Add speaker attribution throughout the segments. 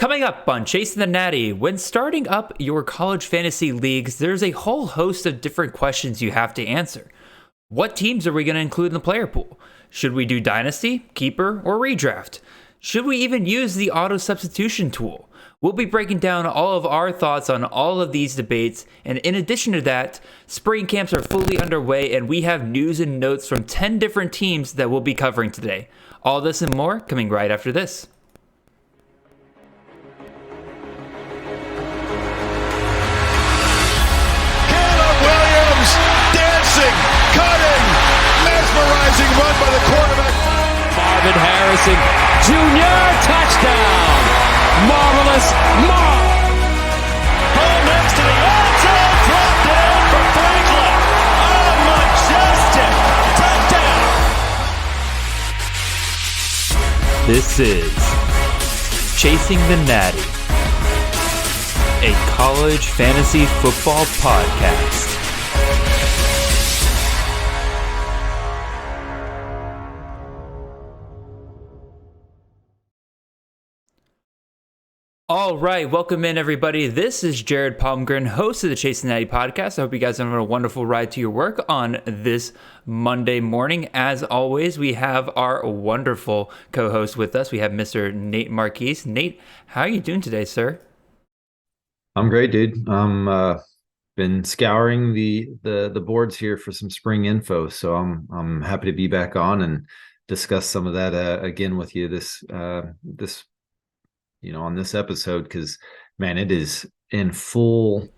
Speaker 1: Coming up on Chasing the Natty, when starting up your college fantasy leagues, there's a whole host of different questions you have to answer. What teams are we going to include in the player pool? Should we do Dynasty, Keeper, or Redraft? Should we even use the auto substitution tool? We'll be breaking down all of our thoughts on all of these debates, and in addition to that, spring camps are fully underway, and we have news and notes from 10 different teams that we'll be covering today. All this and more coming right after this.
Speaker 2: Cutting, mesmerizing run by the quarterback.
Speaker 3: Marvin Harrison Jr. touchdown. Marvelous
Speaker 2: Home next to the outside, drop down for Franklin. Oh, majestic touchdown.
Speaker 1: This is Chasing the Natty, a college fantasy football podcast. All right, welcome in everybody. This is Jared Palmgren, host of the Chasing the Natty podcast. I hope you guys are having a wonderful ride to your work on this Monday morning. As always, we have our wonderful co-host with us. We have Mr. Nate Marchese. Nate, how are you doing today, sir?
Speaker 4: I'm great, dude. Been scouring the boards here for some spring info, so I'm happy to be back on and discuss some of that again with you this on this episode, because man, it is in full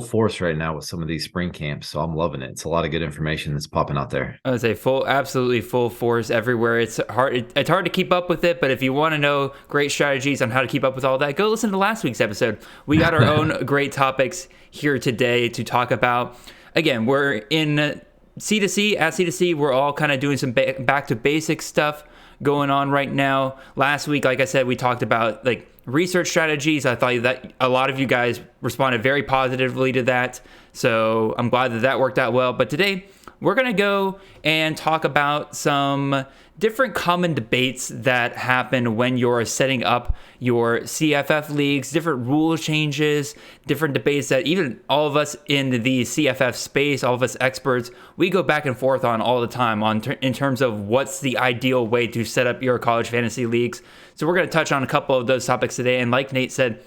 Speaker 4: force right now with some of these spring camps. So I'm loving it. It's a lot of good information that's popping out there.
Speaker 1: I would say absolutely full force everywhere. It's hard to keep up with it, but if you want to know great strategies on how to keep up with all that, go listen to last week's episode. We got our own great topics here today to talk about. Again, we're in C2C. At C2C, we're all kind of doing some back to basics stuff going on right now. Last week, like I said, we talked about like research strategies. I thought that a lot of you guys responded very positively to that, so I'm glad that worked out well. But today we're going to go and talk about some different common debates that happen when you're setting up your CFF leagues, different rule changes, different debates that even all of us in the CFF space, all of us experts, we go back and forth on all the time in terms of what's the ideal way to set up your college fantasy leagues. So we're going to touch on a couple of those topics today. And like Nate said,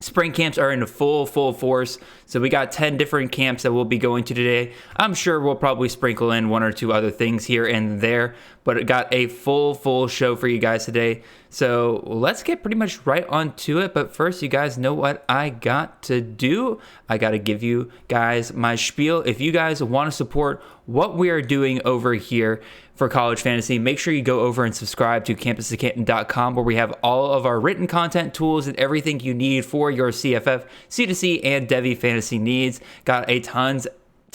Speaker 1: spring camps are in full force. So we got 10 different camps that we'll be going to today. I'm sure we'll probably sprinkle in one or two other things here and there, but it got a full show for you guys today. So let's get pretty much right onto it. But first, you guys know what I got to do. I got to give you guys my spiel. If you guys want to support what we are doing over here for college fantasy, make sure you go over and subscribe to campusdecanton.com, where we have all of our written content, tools, and everything you need for your CFF, C2C, and Devy fantasy needs. Got a tons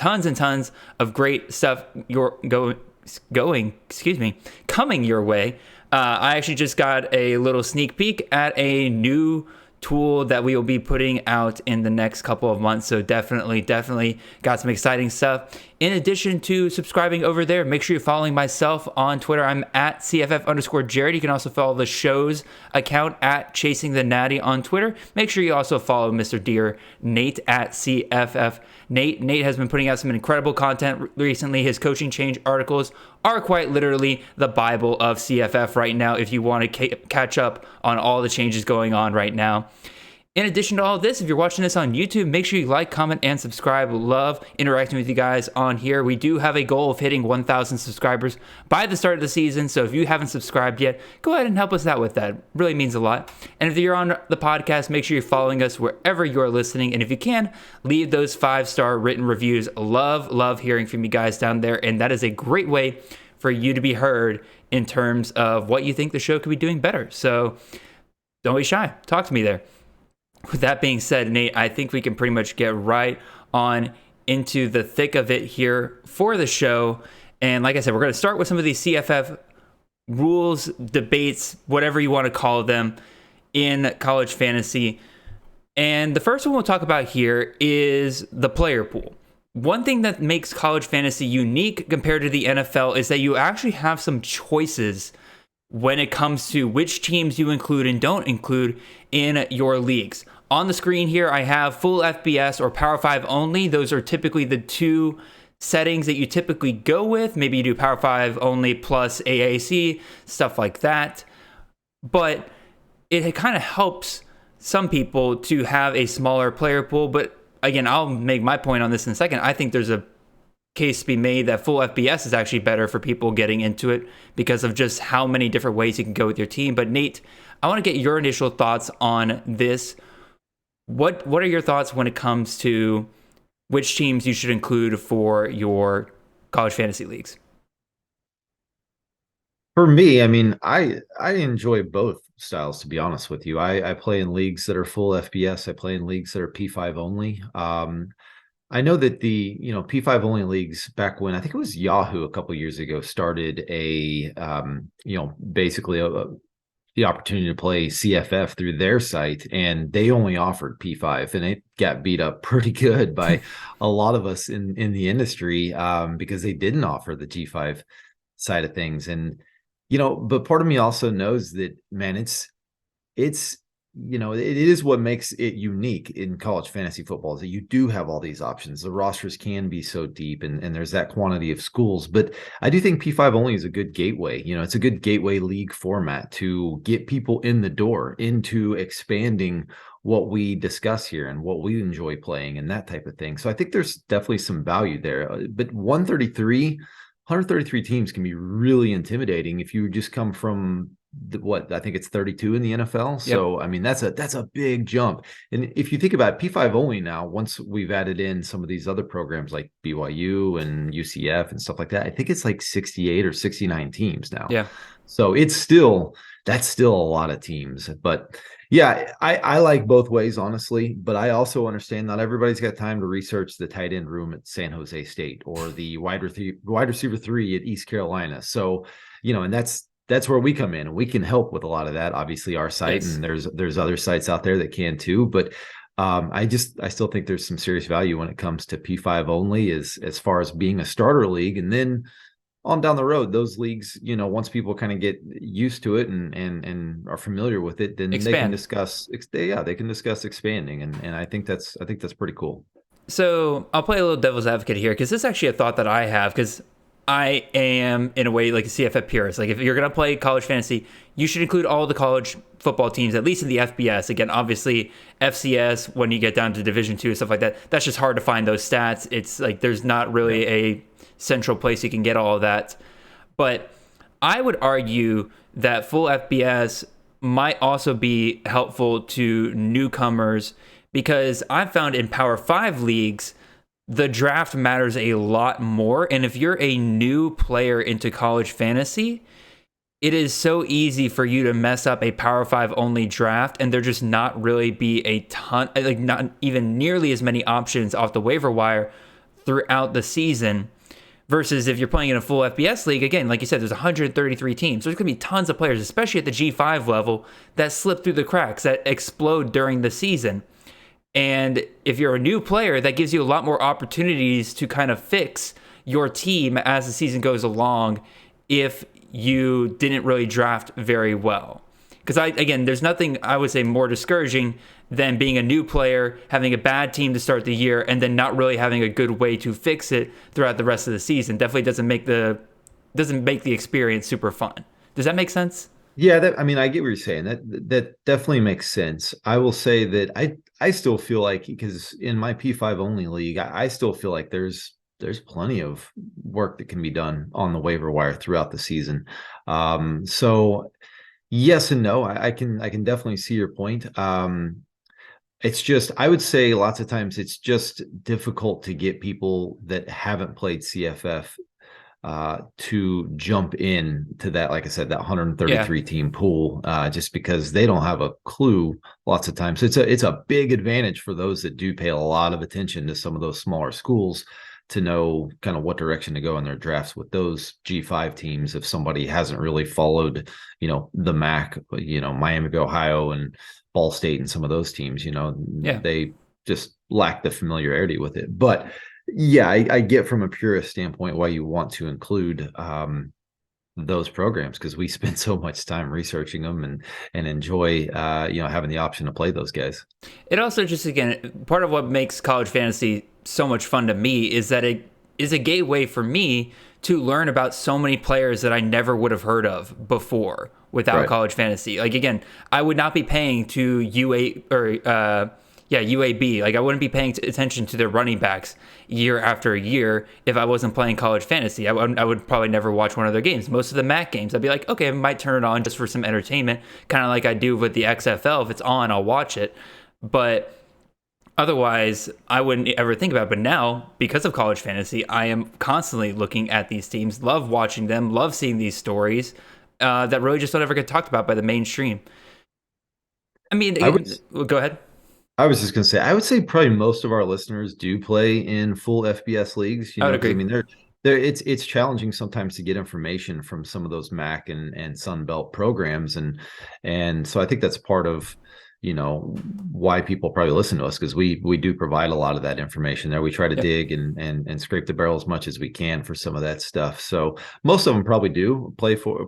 Speaker 1: and tons of great stuff coming your way. I actually just got a little sneak peek at a new tool that we will be putting out in the next couple of months. So definitely got some exciting stuff. In addition to subscribing over there, make sure you're following myself on Twitter. I'm at CFF_Jared. You can also follow the show's account at Chasing the Natty on Twitter. Make sure you also follow Mr. Dear Nate at CFF Nate. Nate has been putting out some incredible content recently. His coaching change articles are quite literally the Bible of CFF right now, if you want to catch up on all the changes going on right now. In addition to all of this, if you're watching this on YouTube, make sure you like, comment, and subscribe. Love interacting with you guys on here. We do have a goal of hitting 1,000 subscribers by the start of the season, so if you haven't subscribed yet, go ahead and help us out with that. It really means a lot. And if you're on the podcast, make sure you're following us wherever you're listening, and if you can, leave those 5-star written reviews. Love hearing from you guys down there, and that is a great way for you to be heard in terms of what you think the show could be doing better. So don't be shy. Talk to me there. With that being said, Nate, I think we can pretty much get right on into the thick of it here for the show. And like I said, we're going to start with some of these CFF rules, debates, whatever you want to call them, in college fantasy. And the first one we'll talk about here is the player pool. One thing that makes college fantasy unique compared to the NFL is that you actually have some choices when it comes to which teams you include and don't include in your leagues. On the screen here, I have full FBS or Power 5 only. Those are typically the two settings that you typically go with. Maybe you do Power 5 only plus AAC, stuff like that. But it kind of helps some people to have a smaller player pool. But again, I'll make my point on this in a second. I think there's a case to be made that full FBS is actually better for people getting into it because of just how many different ways you can go with your team. But Nate, I want to get your initial thoughts on this. What are your thoughts when it comes to which teams you should include for your college fantasy leagues?
Speaker 4: For me, I mean, I enjoy both styles, to be honest with you. I play in leagues that are full FBS. I play in leagues that are P5 only. I know that the P5 only leagues back when I think it was Yahoo a couple of years ago started a basically the opportunity to play CFF through their site, and they only offered P5, and it got beat up pretty good by a lot of us in the industry because they didn't offer the G5 side of things. And but part of me also knows that, man, it's it is what makes it unique in college fantasy football is that you do have all these options. The rosters can be so deep and there's that quantity of schools. But I do think P5 only is a good gateway. It's a good gateway league format to get people in the door into expanding what we discuss here and what we enjoy playing and that type of thing. So I think there's definitely some value there. But 133 teams can be really intimidating if you just come from I think it's 32 in the NFL. Yep. So, I mean, that's a big jump. And if you think about P5 only now, once we've added in some of these other programs like BYU and UCF and stuff like that, I think it's like 68 or 69 teams now.
Speaker 1: Yeah.
Speaker 4: So that's still a lot of teams. But yeah, I like both ways, honestly, but I also understand not everybody's got time to research the tight end room at San Jose State or the wide receiver 3 at East Carolina. So, and that's where we come in, and we can help with a lot of that. Obviously, our site, yes. And there's other sites out there that can too. But I still think there's some serious value when it comes to P5 only, as far as being a starter league, and then on down the road, those leagues, once people kind of get used to it and are familiar with it, then they can discuss. They can discuss expanding, and I think that's pretty cool.
Speaker 1: So I'll play a little devil's advocate here because this is actually a thought that I have because I am, in a way, like a CFF purist. Like, if you're going to play college fantasy, you should include all the college football teams, at least in the FBS. Again, obviously, FCS, when you get down to Division II and stuff like that, that's just hard to find those stats. It's like there's not really a central place you can get all of that. But I would argue that full FBS might also be helpful to newcomers because I've found in Power 5 leagues, the draft matters a lot more. And if you're a new player into college fantasy, it is so easy for you to mess up a Power 5 only draft and there just not really be a ton, like not even nearly as many options off the waiver wire throughout the season. Versus if you're playing in a full FBS league, again, like you said, there's 133 teams. There's going to be tons of players, especially at the G5 level, that slip through the cracks, that explode during the season. And if you're a new player, that gives you a lot more opportunities to kind of fix your team as the season goes along if you didn't really draft very well. Because there's nothing I would say more discouraging than being a new player, having a bad team to start the year, and then not really having a good way to fix it throughout the rest of the season. Definitely doesn't make the experience super fun. Does that make sense?
Speaker 4: Yeah, I get what you're saying. That definitely makes sense. I will say that I still feel like, because in my P5 only league, I still feel like there's plenty of work that can be done on the waiver wire throughout the season. So yes and no. I can definitely see your point. It's just, I would say lots of times it's just difficult to get people that haven't played CFF to jump in to that, like I said, that 133 team pool, just because they don't have a clue lots of times. So it's a big advantage for those that do pay a lot of attention to some of those smaller schools to know kind of what direction to go in their drafts with those G5 teams. If somebody hasn't really followed, the MAC, Miami of Ohio and Ball State and some of those teams, they just lack the familiarity with it. But yeah, I get from a purist standpoint why you want to include those programs because we spend so much time researching them and enjoy having the option to play those guys.
Speaker 1: It also just, again, part of what makes college fantasy so much fun to me is that it is a gateway for me to learn about so many players that I never would have heard of before without college fantasy. Like, again, I would not be paying to UAB. Like, I wouldn't be paying attention to their running backs year after year if I wasn't playing college fantasy. I would probably never watch one of their games. Most of the MAC games, I'd be like, okay, I might turn it on just for some entertainment, kind of like I do with the XFL. If it's on, I'll watch it. But otherwise, I wouldn't ever think about it. But now, because of college fantasy, I am constantly looking at these teams, love watching them, love seeing these stories that really just don't ever get talked about by the mainstream. I mean, go ahead.
Speaker 4: I was just going to say, I would say probably most of our listeners do play in full FBS leagues.
Speaker 1: I would agree.
Speaker 4: I mean, it's challenging sometimes to get information from some of those MAC and Sun Belt programs, and so I think that's part of why people probably listen to us, because we do provide a lot of that information there. We try to dig and scrape the barrel as much as we can for some of that stuff. So most of them probably do play full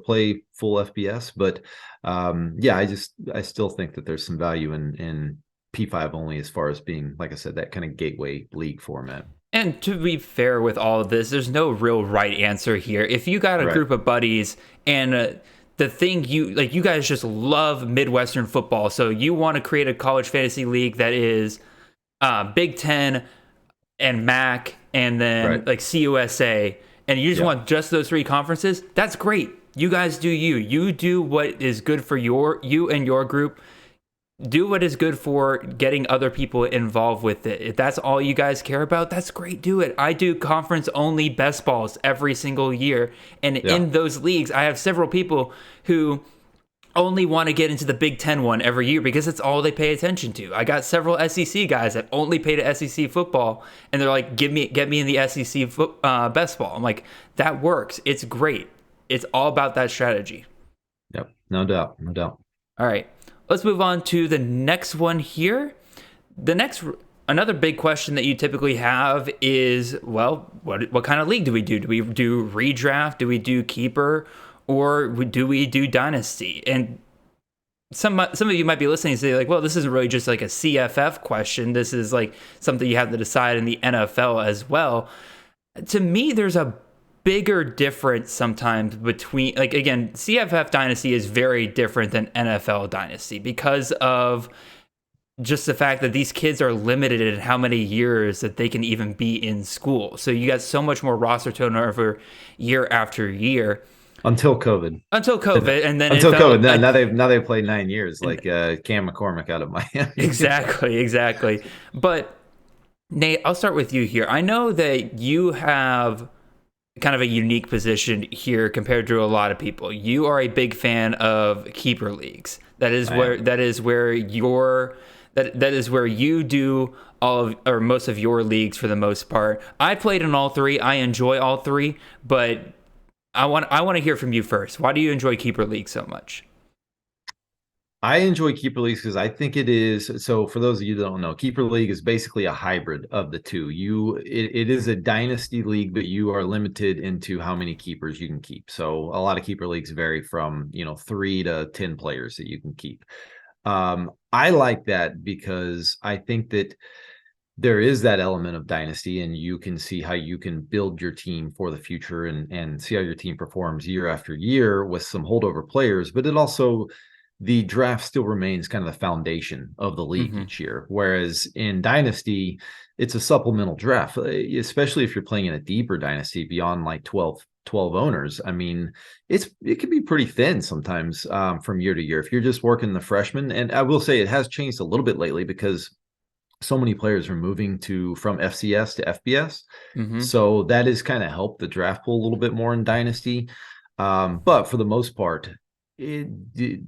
Speaker 4: FBS, but I still think that there's some value in P5 only, as far as being, like I said, that kind of gateway league format.
Speaker 1: And to be fair with all of this, there's no real right answer here. If you got a group of buddies and the thing you guys just love Midwestern football, so you want to create a college fantasy league that is Big Ten and MAC and then like CUSA, and you just want just those three conferences, that's great. You guys do you do what is good for you and your group. Do what is good for getting other people involved with it. If that's all you guys care about, that's great. Do it. I do conference only best balls every single year. And in those leagues, I have several people who only want to get into the Big Ten one every year because it's all they pay attention to. I got several SEC guys that only pay to SEC football, and they're like, get me in the SEC best ball. I'm like, that works. It's great. It's all about that strategy.
Speaker 4: Yep. No doubt.
Speaker 1: All right. Let's move on to the next one here. Another big question that you typically have is, well, what kind of league do we do? Do we do redraft? Do we do keeper? Or do we do dynasty? And some of you might be listening and say, like, well, this isn't really just like a CFF question. This is like something you have to decide in the NFL as well. To me, there's a bigger difference sometimes between, like, again, CFF dynasty is very different than NFL dynasty because of just the fact that these kids are limited in how many years that they can even be in school. So you got so much more roster turnover year after year.
Speaker 4: Until COVID.
Speaker 1: And then
Speaker 4: until COVID. Now they've played 9 years, like Cam McCormick out of Miami.
Speaker 1: Exactly. But Nate, I'll start with you here. I know that you have kind of a unique position here compared to a lot of people. You are a big fan of keeper leagues. That is where you do most of your leagues for the most part. I played in all three. I enjoy all three, but I want to hear from you first. Why do you enjoy keeper leagues so much?
Speaker 4: I enjoy keeper leagues because I think it is. So for those of you that don't know, keeper league is basically a hybrid of the two. It is a dynasty league, but you are limited into how many keepers you can keep. So a lot of keeper leagues vary from 3 to 10 players that you can keep. I like that because I think that there is that element of dynasty, and you can see how you can build your team for the future and see how your team performs year after year with some holdover players. But it also, the draft still remains kind of the foundation of the league each year. Whereas in dynasty, it's a supplemental draft, especially if you're playing in a deeper dynasty beyond like 12 owners. I mean, it can be pretty thin sometimes from year to year if you're just working the freshmen. And I will say it has changed a little bit lately because so many players are moving from FCS to FBS. So that has kind of helped the draft pool a little bit more in dynasty. But for the most part, your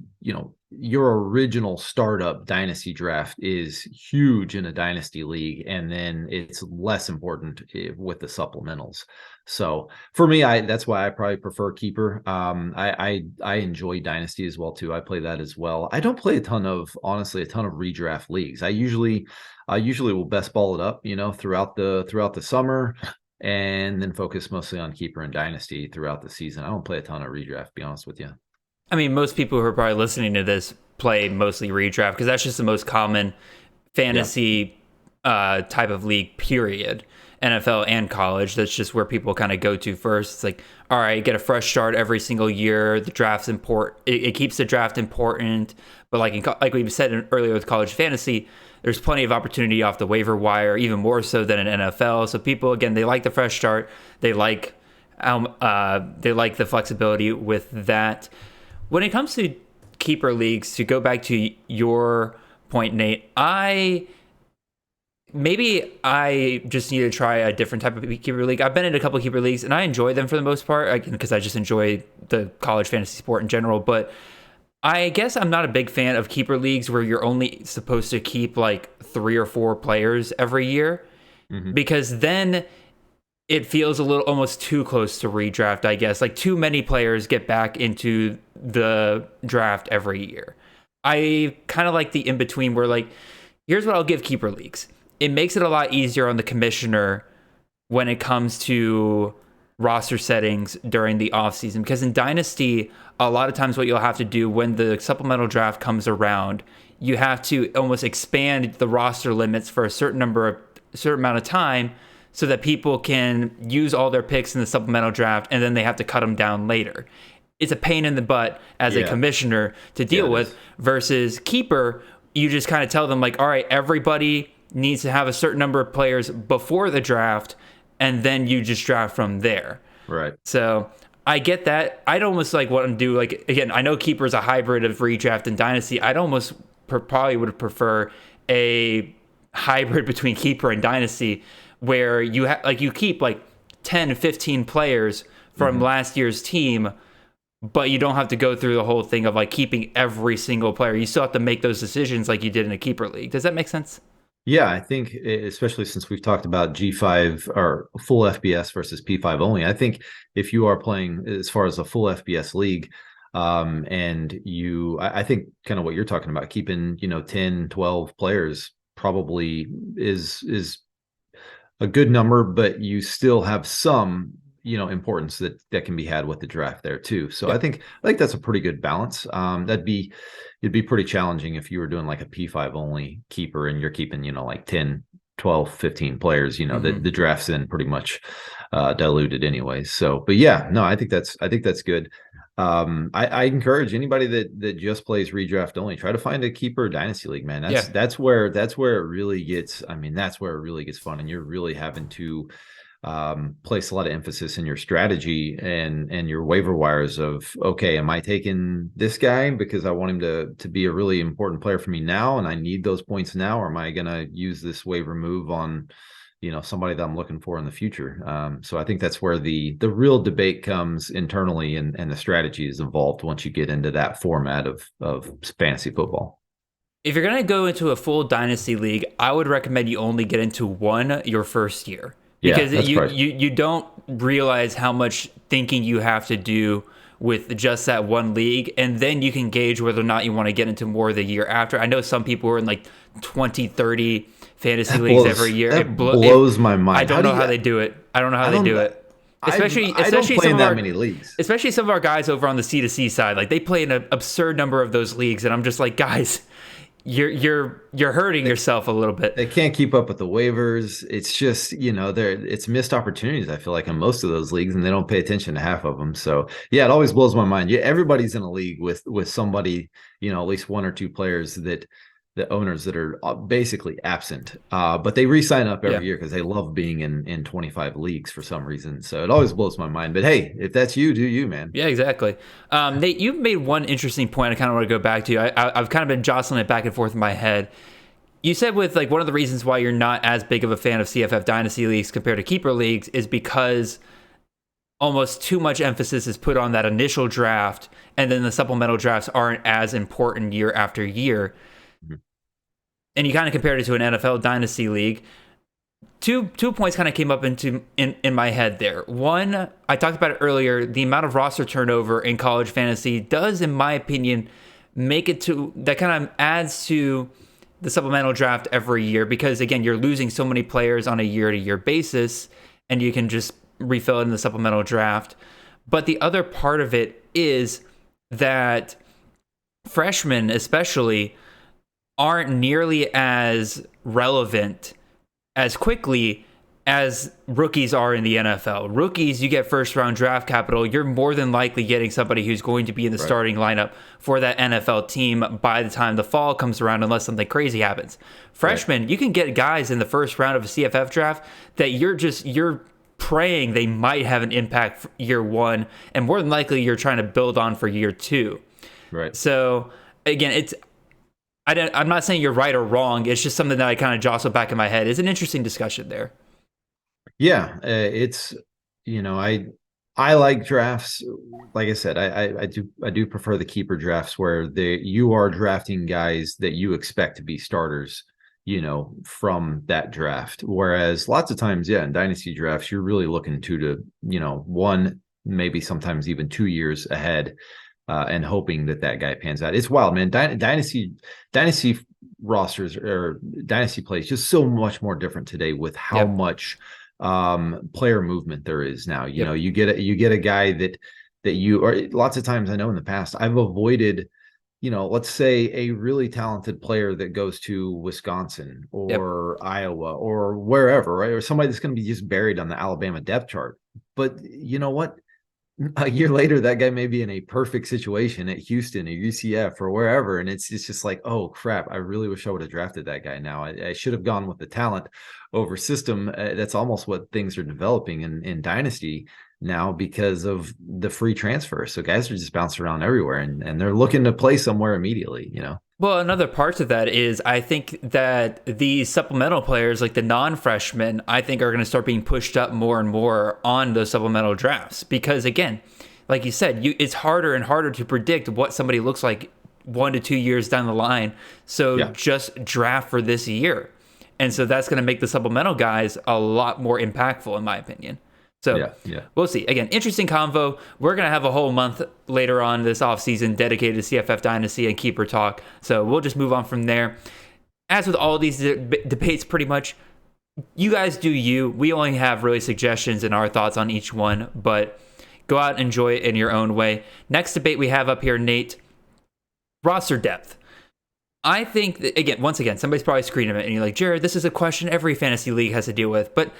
Speaker 4: original startup dynasty draft is huge in a dynasty league, and then it's less important with the supplementals. So for me, that's why I probably prefer keeper. I enjoy dynasty as well too. I play that as well. I don't play a ton of redraft leagues. I usually will best ball it up, throughout the summer. and then focus mostly on keeper and dynasty throughout the season. I don't play a ton of redraft, to be honest with you.
Speaker 1: I mean, most people who are probably listening to this play mostly redraft because that's just the most common fantasy type of league, period. NFL and college. That's just where people kind of go to first. It's like, all right, get a fresh start every single year. The draft's important. It keeps the draft important. But like we said earlier with college fantasy, there's plenty of opportunity off the waiver wire, even more so than in NFL. So people, again, they like the fresh start. They like the flexibility with that. When it comes to keeper leagues, to go back to your point, Nate, I just need to try a different type of keeper league. I've been in a couple of keeper leagues, and I enjoy them for the most part because I just enjoy the college fantasy sport in general. But I guess I'm not a big fan of keeper leagues where you're only supposed to keep like 3 or 4 players every year, because then it feels a little almost too close to redraft, I guess. Like too many players get back into the draft every year. I kind of like the in-between where like, here's what I'll give keeper leagues. It makes it a lot easier on the commissioner when it comes to roster settings during the offseason. Because in Dynasty, a lot of times what you'll have to do when the supplemental draft comes around, you have to almost expand the roster limits for a certain amount of time so that people can use all their picks in the supplemental draft, and then they have to cut them down later. It's a pain in the butt as a commissioner to deal with, versus keeper, you just kind of tell them like, all right, everybody needs to have a certain number of players before the draft, and then you just draft from there.
Speaker 4: Right.
Speaker 1: So I get that. I'd almost like want to do like, again, I know keeper is a hybrid of redraft and dynasty. I'd almost probably would prefer a hybrid between keeper and dynasty where you you keep like 10, 15 players from last year's team, but you don't have to go through the whole thing of like keeping every single player. You still have to make those decisions like you did in a keeper league. Does that make sense?
Speaker 4: Yeah, I think especially since we've talked about G5 or full FBS versus P5 only, I think if you are playing as far as a full FBS league, and I think kind of what you're talking about, keeping, 10, 12 players probably is a good number, but you still have some, importance that can be had with the draft there too. So I think that's a pretty good balance. It'd be pretty challenging if you were doing like a P5 only keeper and you're keeping, like 10, 12, 15 players, the draft's in pretty much diluted anyways. So, but yeah, no, I think that's good. I encourage anybody that just plays redraft only, try to find a keeper dynasty league, man. That's where it really gets, that's where it really gets fun. And you're really having to place a lot of emphasis in your strategy and your waiver wires of, okay, am I taking this guy because I want him to be a really important player for me now and I need those points now, or am I going to use this waiver move on, somebody that I'm looking for in the future? So I think that's where the real debate comes internally, and the strategy is involved once you get into that format of fantasy football.
Speaker 1: If you're going to go into a full dynasty league, I would recommend you only get into one your first year. Because you don't realize how much thinking you have to do with just that one league, and then you can gauge whether or not you want to get into more the year after. I know some people are in like 20, 30 fantasy leagues every year.
Speaker 4: It blows my mind.
Speaker 1: I don't know how they do it. I don't know how they do it. Especially
Speaker 4: don't play in that
Speaker 1: many
Speaker 4: leagues.
Speaker 1: Especially some of our guys over on the C2C side, like they play in an absurd number of those leagues, and I'm just like, guys, you're hurting yourself a little bit.
Speaker 4: They can't keep up with the waivers. It's just, it's missed opportunities, I feel like, in most of those leagues, and they don't pay attention to half of them. So yeah, it always blows my mind. Yeah, everybody's in a league with somebody, at least 1 or 2 players that the owners that are basically absent, but they re-sign up every year because they love being in 25 leagues for some reason. So it always blows my mind. But hey, if that's you, do you, man?
Speaker 1: Yeah, exactly. Nate, you've made one interesting point I kind of want to go back to. I've kind of been jostling it back and forth in my head. You said with like one of the reasons why you're not as big of a fan of CFF dynasty leagues compared to keeper leagues is because almost too much emphasis is put on that initial draft, and then the supplemental drafts aren't as important year after year. And you kind of compared it to an NFL dynasty league. Two points kind of came up in my head there. One, I talked about it earlier, the amount of roster turnover in college fantasy does, in my opinion, make it to, that kind of adds to the supplemental draft every year, because again, you're losing so many players on a year-to-year basis. and you can just refill it in the supplemental draft. But the other part of it is that freshmen especially aren't nearly as relevant as quickly as rookies are in the NFL. Rookies, you get first round draft capital. You're more than likely getting somebody who's going to be in the starting lineup for that NFL team by the time the fall comes around, unless something crazy happens. Freshmen, you can get guys in the first round of a CFF draft that you're praying they might have an impact for year one, and more than likely you're trying to build on for year two.
Speaker 4: Right.
Speaker 1: So again, I'm not saying you're right or wrong. It's just something that I kind of jostle back in my head. It's an interesting discussion there.
Speaker 4: Yeah, it's I like drafts. Like I said, I do prefer the keeper drafts where you are drafting guys that you expect to be starters, from that draft. Whereas lots of times, in dynasty drafts, you're really looking to 1, maybe sometimes even 2 years ahead, and hoping that guy pans out. It's wild, man. Dynasty rosters or dynasty plays just so much more different today with how much player movement there is now. You get a guy that or lots of times, I know in the past I've avoided, let's say a really talented player that goes to Wisconsin or Iowa or wherever, right? Or somebody that's going to be just buried on the Alabama depth chart. But you know what? A year later, that guy may be in a perfect situation at Houston or UCF or wherever. And it's just like, oh, crap, I really wish I would have drafted that guy now. I should have gone with the talent over system. That's almost what things are developing in Dynasty now because of the free transfer. So guys are just bouncing around everywhere and they're looking to play somewhere immediately,
Speaker 1: Well, another part of that is I think that these supplemental players, like the non-freshmen, I think are going to start being pushed up more and more on those supplemental drafts. Because again, like you said, it's harder and harder to predict what somebody looks like 1 to 2 years down the line. So just draft for this year. And so that's going to make the supplemental guys a lot more impactful, in my opinion. So we'll see. Again, interesting convo. We're going to have a whole month later on this offseason dedicated to CFF Dynasty and Keeper Talk. So we'll just move on from there. As with all these debates, pretty much, you guys do you. We only have really suggestions and our thoughts on each one, but go out and enjoy it in your own way. Next debate we have up here, Nate, roster depth. I think that, once again, somebody's probably screening it and you're like, Jared, this is a question every fantasy league has to deal with, but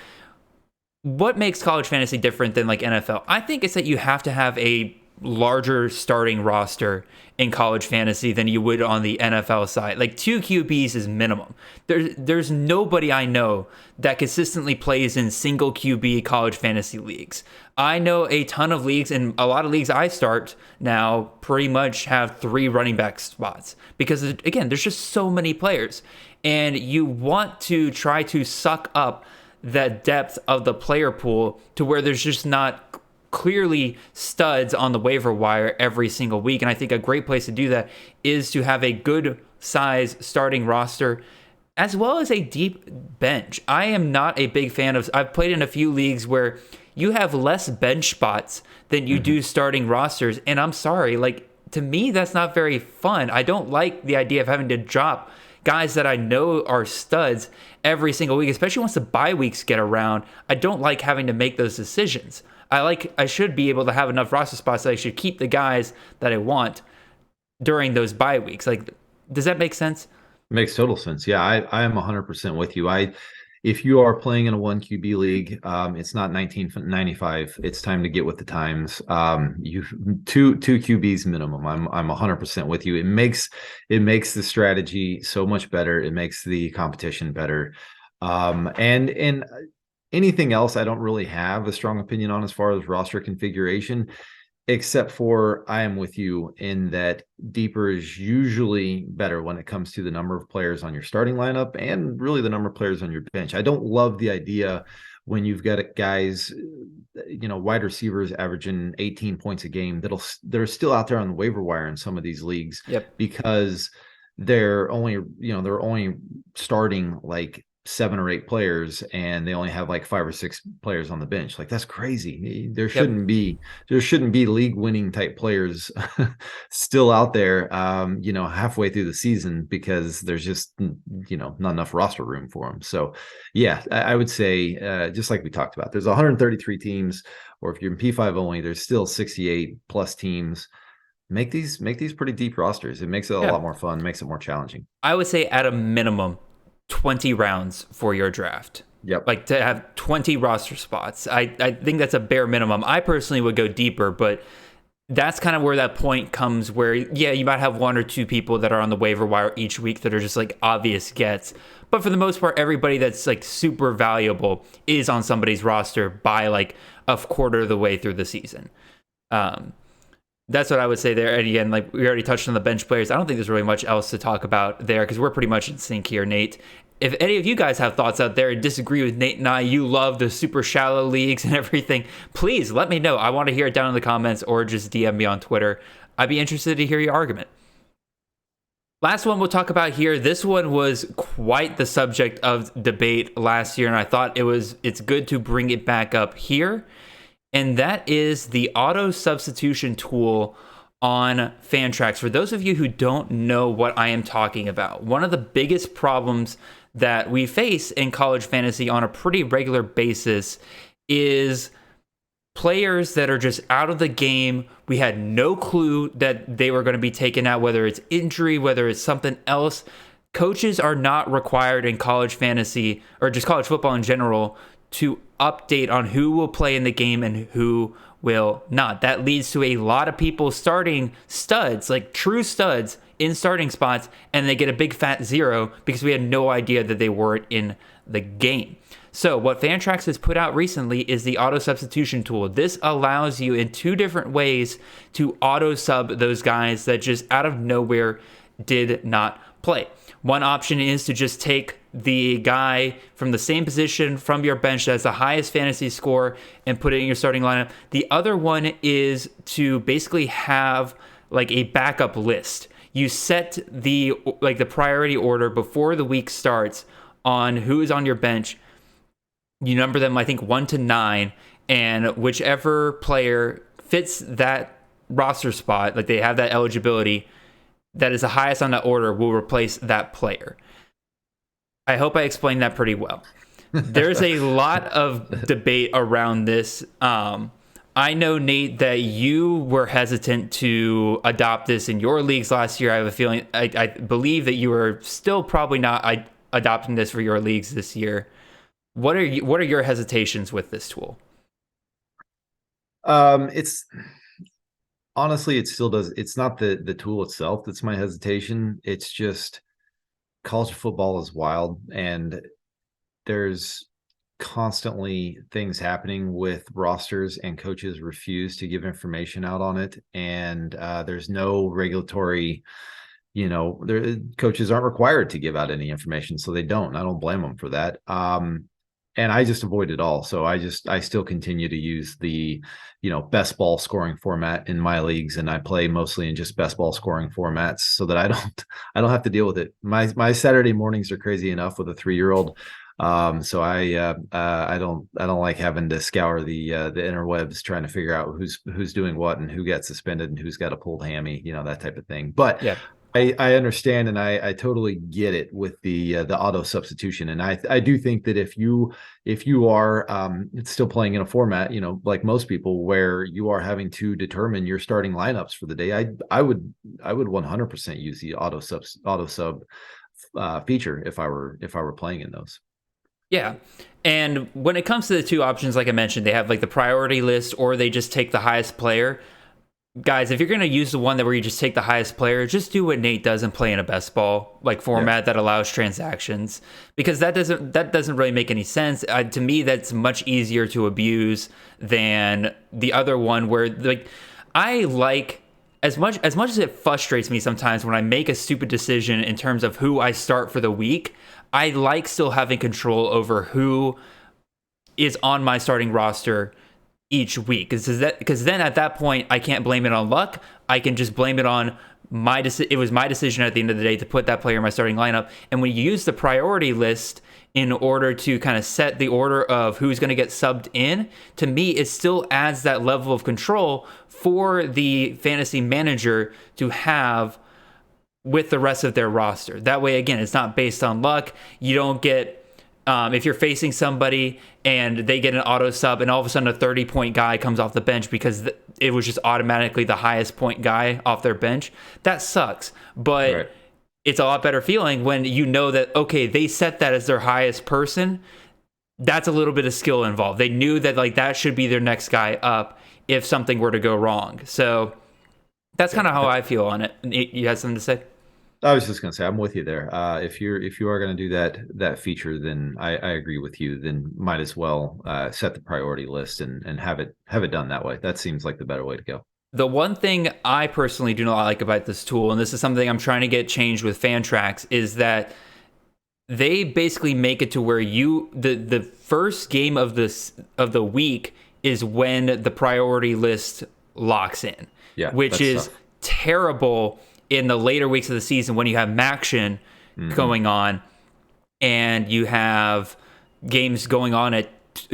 Speaker 1: what makes college fantasy different than like NFL? I think it's that you have to have a larger starting roster in college fantasy than you would on the NFL side. Like 2 QBs is minimum. There's nobody I know that consistently plays in single QB college fantasy leagues. I know a ton of leagues, and a lot of leagues I start now pretty much have 3 running back spots because, again, there's just so many players. And you want to try to suck up that depth of the player pool to where there's just not clearly studs on the waiver wire every single week. And I think a great place to do that is to have a good size starting roster as well as a deep bench. I am not a big fan of, I've played in a few leagues where you have less bench spots than you do starting rosters. And I'm sorry, like to me, that's not very fun. I don't like the idea of having to drop guys that I know are studs every single week, especially once the bye weeks get around. I don't like having to make those decisions. I should be able to have enough roster spots that I should keep the guys that I want during those bye weeks. Like, does that make sense?
Speaker 4: Makes total sense. Yeah, I am 100% with you. If you are playing in a 1 QB league, it's not 1995. It's time to get with the times. You two QBs minimum. I'm 100% with you. It makes the strategy so much better. It makes the competition better. And anything else, I don't really have a strong opinion on as far as roster configuration, except for I am with you in that deeper is usually better when it comes to the number of players on your starting lineup and really the number of players on your bench. I don't love the idea when you've got guys, wide receivers averaging 18 points a game they're still out there on the waiver wire in some of these leagues because they're only starting like 7 or 8 players and they only have like 5 or 6 players on the bench. Like, that's crazy. There shouldn't be league winning type players still out there, halfway through the season, because there's just, not enough roster room for them. So yeah, I would say, just like we talked about, there's 133 teams, or if you're in P5 only, there's still 68 plus teams. Make these pretty deep rosters. It makes it a lot more fun, makes it more challenging.
Speaker 1: I would say at a minimum 20 rounds for your draft.
Speaker 4: Yep.
Speaker 1: Like, to have 20 roster spots. I think that's a bare minimum. I personally would go deeper, but that's kind of where that point comes where, yeah, you might have 1 or 2 people that are on the waiver wire each week that are just like obvious gets. But for the most part, everybody that's like super valuable is on somebody's roster by like a quarter of the way through the season. That's what I would say there. And again, like we already touched on the bench players. I don't think there's really much else to talk about there because we're pretty much in sync here, Nate. If any of you guys have thoughts out there and disagree with Nate and I, you love the super shallow leagues and everything, please let me know. I want to hear it down in the comments or just DM me on Twitter. I'd be interested to hear your argument. Last one we'll talk about here. This one was quite the subject of debate last year, and I thought it's good to bring it back up here. And that is the auto substitution tool on Fantrax. For those of you who don't know what I am talking about, one of the biggest problems that we face in college fantasy on a pretty regular basis is players that are just out of the game. We had no clue that they were going to be taken out, whether it's injury, whether it's something else. Coaches are not required in college fantasy or just college football in general to update on who will play in the game and who will not. That leads to a lot of people starting studs, like true studs, in starting spots, and they get a big fat 0 because we had no idea that they weren't in the game. So what Fantrax has put out recently is the auto substitution tool. This allows you in 2 different ways to auto sub those guys that just out of nowhere did not play. One option is to just take the guy from the same position from your bench that has the highest fantasy score and put it in your starting lineup. The other one is to basically have like a backup list. You set the priority order before the week starts on who is on your bench. You number them, I think, 1 to 9, and whichever player fits that roster spot, like they have that eligibility, that is the highest on that order will replace that player. I hope I explained that pretty well. There's a lot of debate around this. I know, Nate, that you were hesitant to adopt this in your leagues last year. I have a feeling, I believe that you are still probably not adopting this for your leagues this year. What are your hesitations with this tool?
Speaker 4: It's honestly, it still does. It's not the tool itself that's my hesitation. It's just college football is wild, and there's constantly things happening with rosters, and coaches refuse to give information out on it. And there's no regulatory, coaches aren't required to give out any information, so they don't. I don't blame them for that. And I just avoid it all. So I still continue to use the, best ball scoring format in my leagues. And I play mostly in just best ball scoring formats so that I don't have to deal with it. My Saturday mornings are crazy enough with a 3-year-old. So I don't like having to scour the interwebs trying to figure out who's doing what and who gets suspended and who's got a pulled hammy, that type of thing. But yeah. I understand, and I totally get it with the auto substitution. And I do think that if you are still playing in a format, like most people, where you are having to determine your starting lineups for the day, I would 100% use the auto sub feature if I were playing in those.
Speaker 1: Yeah. And when it comes to the 2 options, like I mentioned, they have like the priority list, or they just take the highest player. Guys, if you're going to use the one where you just take the highest player, just do what Nate does and play in a best ball format that allows transactions, because that doesn't really make any sense. To me, that's much easier to abuse than the other one where I like, as much as it frustrates me sometimes when I make a stupid decision in terms of who I start for the week, I like still having control over who is on my starting roster each week, because then at that point I can't blame it on luck. I can just blame it on it was my decision at the end of the day to put that player in my starting lineup. And when you use the priority list, in order to kind of set the order of who's going to get subbed in, to me, it still adds that level of control for the fantasy manager to have with the rest of their roster. That way, again, it's not based on luck. You don't get, if you're facing somebody and they get an auto sub and all of a sudden a 30-point guy comes off the bench because it was just automatically the highest point guy off their bench, that sucks. But
Speaker 4: Right.
Speaker 1: It's a lot better feeling when you know that, okay, they set that as their highest person. That's a little bit of skill involved. They knew that like that should be their next guy up if something were to go wrong. So that's kind of how I feel on it. You had something to say?
Speaker 4: I was just going to say, I'm with you there. If you are going to do that feature, then I agree with you. Then might as well set the priority list and have it done that way. That seems like the better way to go.
Speaker 1: The one thing I personally do not like about this tool, and this is something I'm trying to get changed with Fantrax, is that they basically make it to where the first game of the week is when the priority list locks in.
Speaker 4: Yeah,
Speaker 1: which is terrible in the later weeks of the season when you have Maction going on and you have games going on at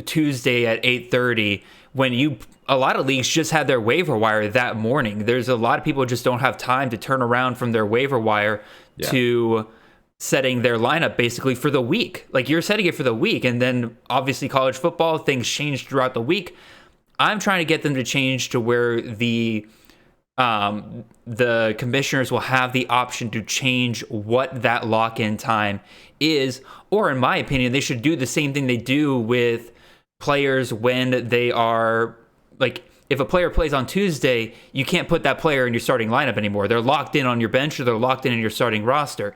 Speaker 1: Tuesday at 8:30 when a lot of leagues just had their waiver wire that morning. There's a lot of people who just don't have time to turn around from their waiver wire to setting their lineup basically for the week. Like you're setting it for the week, and then obviously college football, things change throughout the week. I'm trying to get them to change to where the commissioners will have the option to change what that lock-in time is, or in my opinion, they should do the same thing they do with players when they are like, if a player plays on Tuesday, you can't put that player in your starting lineup anymore. They're locked in on your bench or they're locked in your starting roster.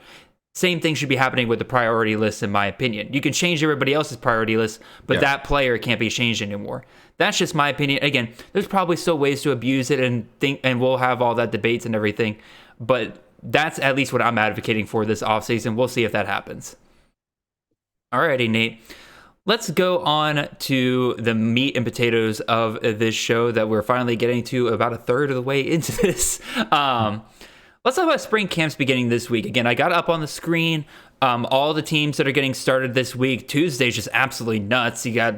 Speaker 1: Same thing should be happening with the priority list, in my opinion. You can change everybody else's priority list, but that player can't be changed anymore. That's just my opinion. Again, there's probably still ways to abuse it and we'll have all that debates and everything, but that's at least what I'm advocating for this offseason. We'll see if that happens. Alrighty, Nate. Let's go on to the meat and potatoes of this show that we're finally getting to about a third of the way into this. Let's talk about spring camps beginning this week. Again, I got up on the screen all the teams that are getting started this week. Tuesday's just absolutely nuts. You got,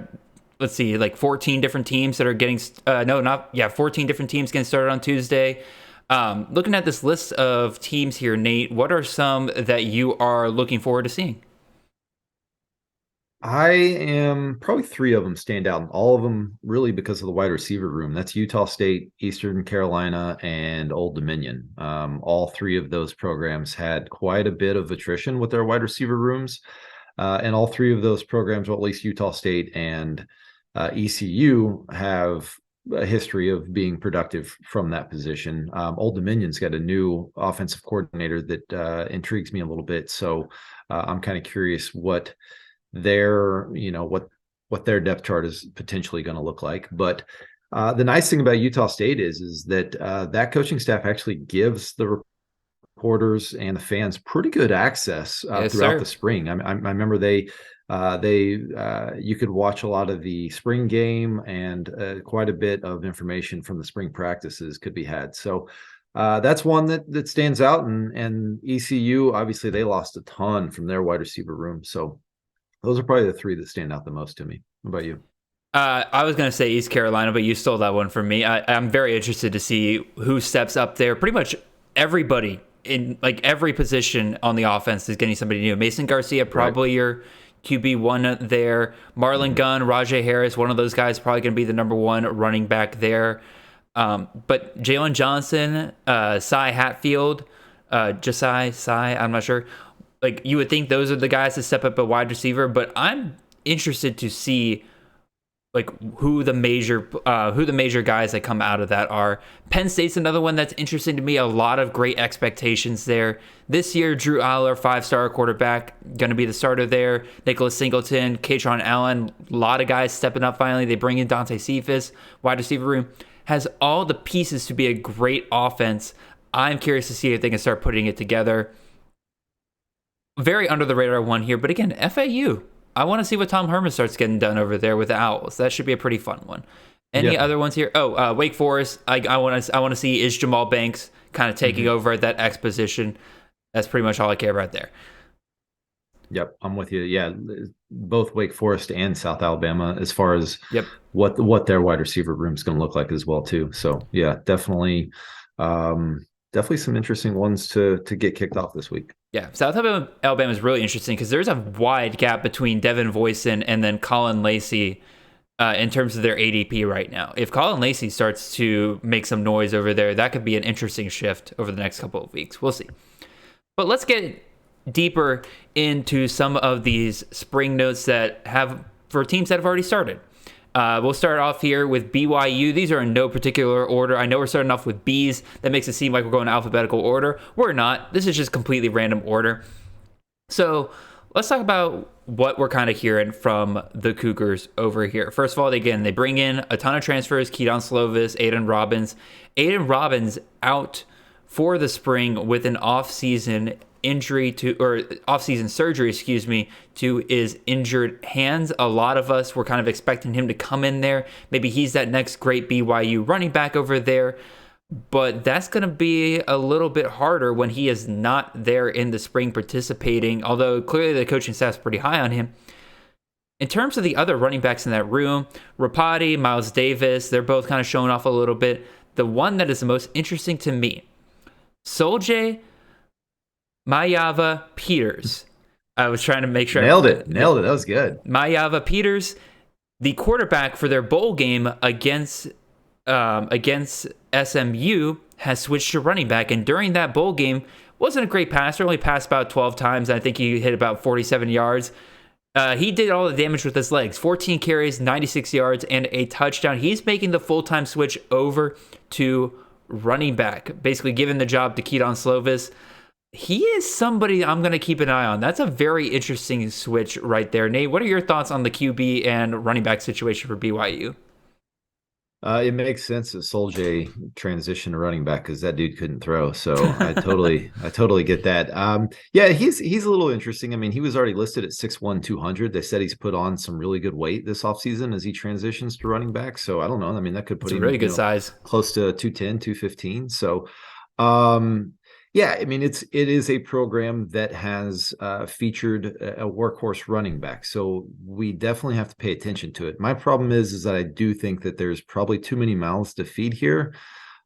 Speaker 1: let's see, like 14 different teams that are getting 14 different teams getting started on Tuesday. Looking at this list of teams here, Nate, what are some that you are looking forward to seeing?
Speaker 4: I am probably three of them stand out, and all of them really because of the wide receiver room. That's Utah State, Eastern Carolina, and Old Dominion. All three of those programs had quite a bit of attrition with their wide receiver rooms. And all three of those programs, or at least Utah State and ECU, have a history of being productive from that position. Old Dominion's got a new offensive coordinator that intrigues me a little bit. So I'm kind of curious what their depth chart is potentially going to look like. But the nice thing about Utah State is that that coaching staff actually gives the reporters and the fans pretty good access throughout the spring. I remember you could watch a lot of the spring game, and quite a bit of information from the spring practices could be had. So that's one that stands out. And ECU, obviously, they lost a ton from their wide receiver room. So those are probably the three that stand out the most to me. What about you?
Speaker 1: I was going to say East Carolina, but you stole that one from me. I'm very interested to see who steps up there. Pretty much everybody in like every position on the offense is getting somebody new. Mason Garcia, probably your QB1 there. Marlon Gunn, Rajay Harris, one of those guys probably going to be the number one running back there. But Jalen Johnson, Cy Hatfield, Cy, I'm not sure. Like, you would think those are the guys to step up a wide receiver, but I'm interested to see like who the major guys that come out of that are. Penn State's another one that's interesting to me. A lot of great expectations there. This year, Drew Aller, 5-star quarterback, going to be the starter there. Nicholas Singleton, Katron Allen, a lot of guys stepping up finally. They bring in Dante Cephas, wide receiver room. Has all the pieces to be a great offense. I'm curious to see if they can start putting it together. Very under the radar one here, but again, FAU. I want to see what Tom Herman starts getting done over there with the Owls. That should be a pretty fun one. Any other ones here? Wake Forest. I want to see is Jamal Banks kind of taking over at that X position. That's pretty much all I care about there.
Speaker 4: Yep, I'm with you. Yeah, both Wake Forest and South Alabama, as far as
Speaker 1: Yep.
Speaker 4: what their wide receiver room is going to look like as well too. So yeah, definitely some interesting ones to get kicked off this week.
Speaker 1: Yeah, South Alabama is really interesting because there's a wide gap between Devin Voisin and then Colin Lacey in terms of their ADP right now. If Colin Lacey starts to make some noise over there, that could be an interesting shift over the next couple of weeks. We'll see. But let's get deeper into some of these spring notes that have for teams that have already started. We'll start off here with BYU. These are in no particular order. I know we're starting off with B's. That makes it seem like we're going in alphabetical order. We're not. This is just completely random order. So let's talk about what we're kind of hearing from the Cougars over here. First of all, they bring in a ton of transfers. Keaton Slovis, Aiden Robbins. Aiden Robbins out for the spring with an off-season surgery, to his injured hands. A lot of us were kind of expecting him to come in there. Maybe he's that next great BYU running back over there. But that's going to be a little bit harder when he is not there in the spring participating, although clearly the coaching staff's pretty high on him. In terms of the other running backs in that room, Rapati, Miles Davis, they're both kind of showing off a little bit. The one that is the most interesting to me, Solje Mayava Peters. I was trying to make sure.
Speaker 4: Nailed it. That was good.
Speaker 1: Mayava Peters, the quarterback for their bowl game against SMU, has switched to running back. And during that bowl game, wasn't a great passer. Only passed about 12 times. I think he hit about 47 yards. He did all the damage with his legs. 14 carries, 96 yards, and a touchdown. He's making the full-time switch over to running back, basically giving the job to Keaton Slovis. He is somebody I'm going to keep an eye on. That's a very interesting switch right there. Nate, what are your thoughts on the QB and running back situation for BYU?
Speaker 4: It makes sense that Solje transitioned to running back because that dude couldn't throw. So I totally get that. Yeah, he's a little interesting. I mean, he was already listed at 6'1", 200. They said he's put on some really good weight this offseason as he transitions to running back. So I don't know. I mean, that could put him
Speaker 1: a really good size,
Speaker 4: close to 210, 215. So yeah, I mean, it is a program that has featured a workhorse running back, so we definitely have to pay attention to it. My problem is that I do think that there's probably too many mouths to feed here,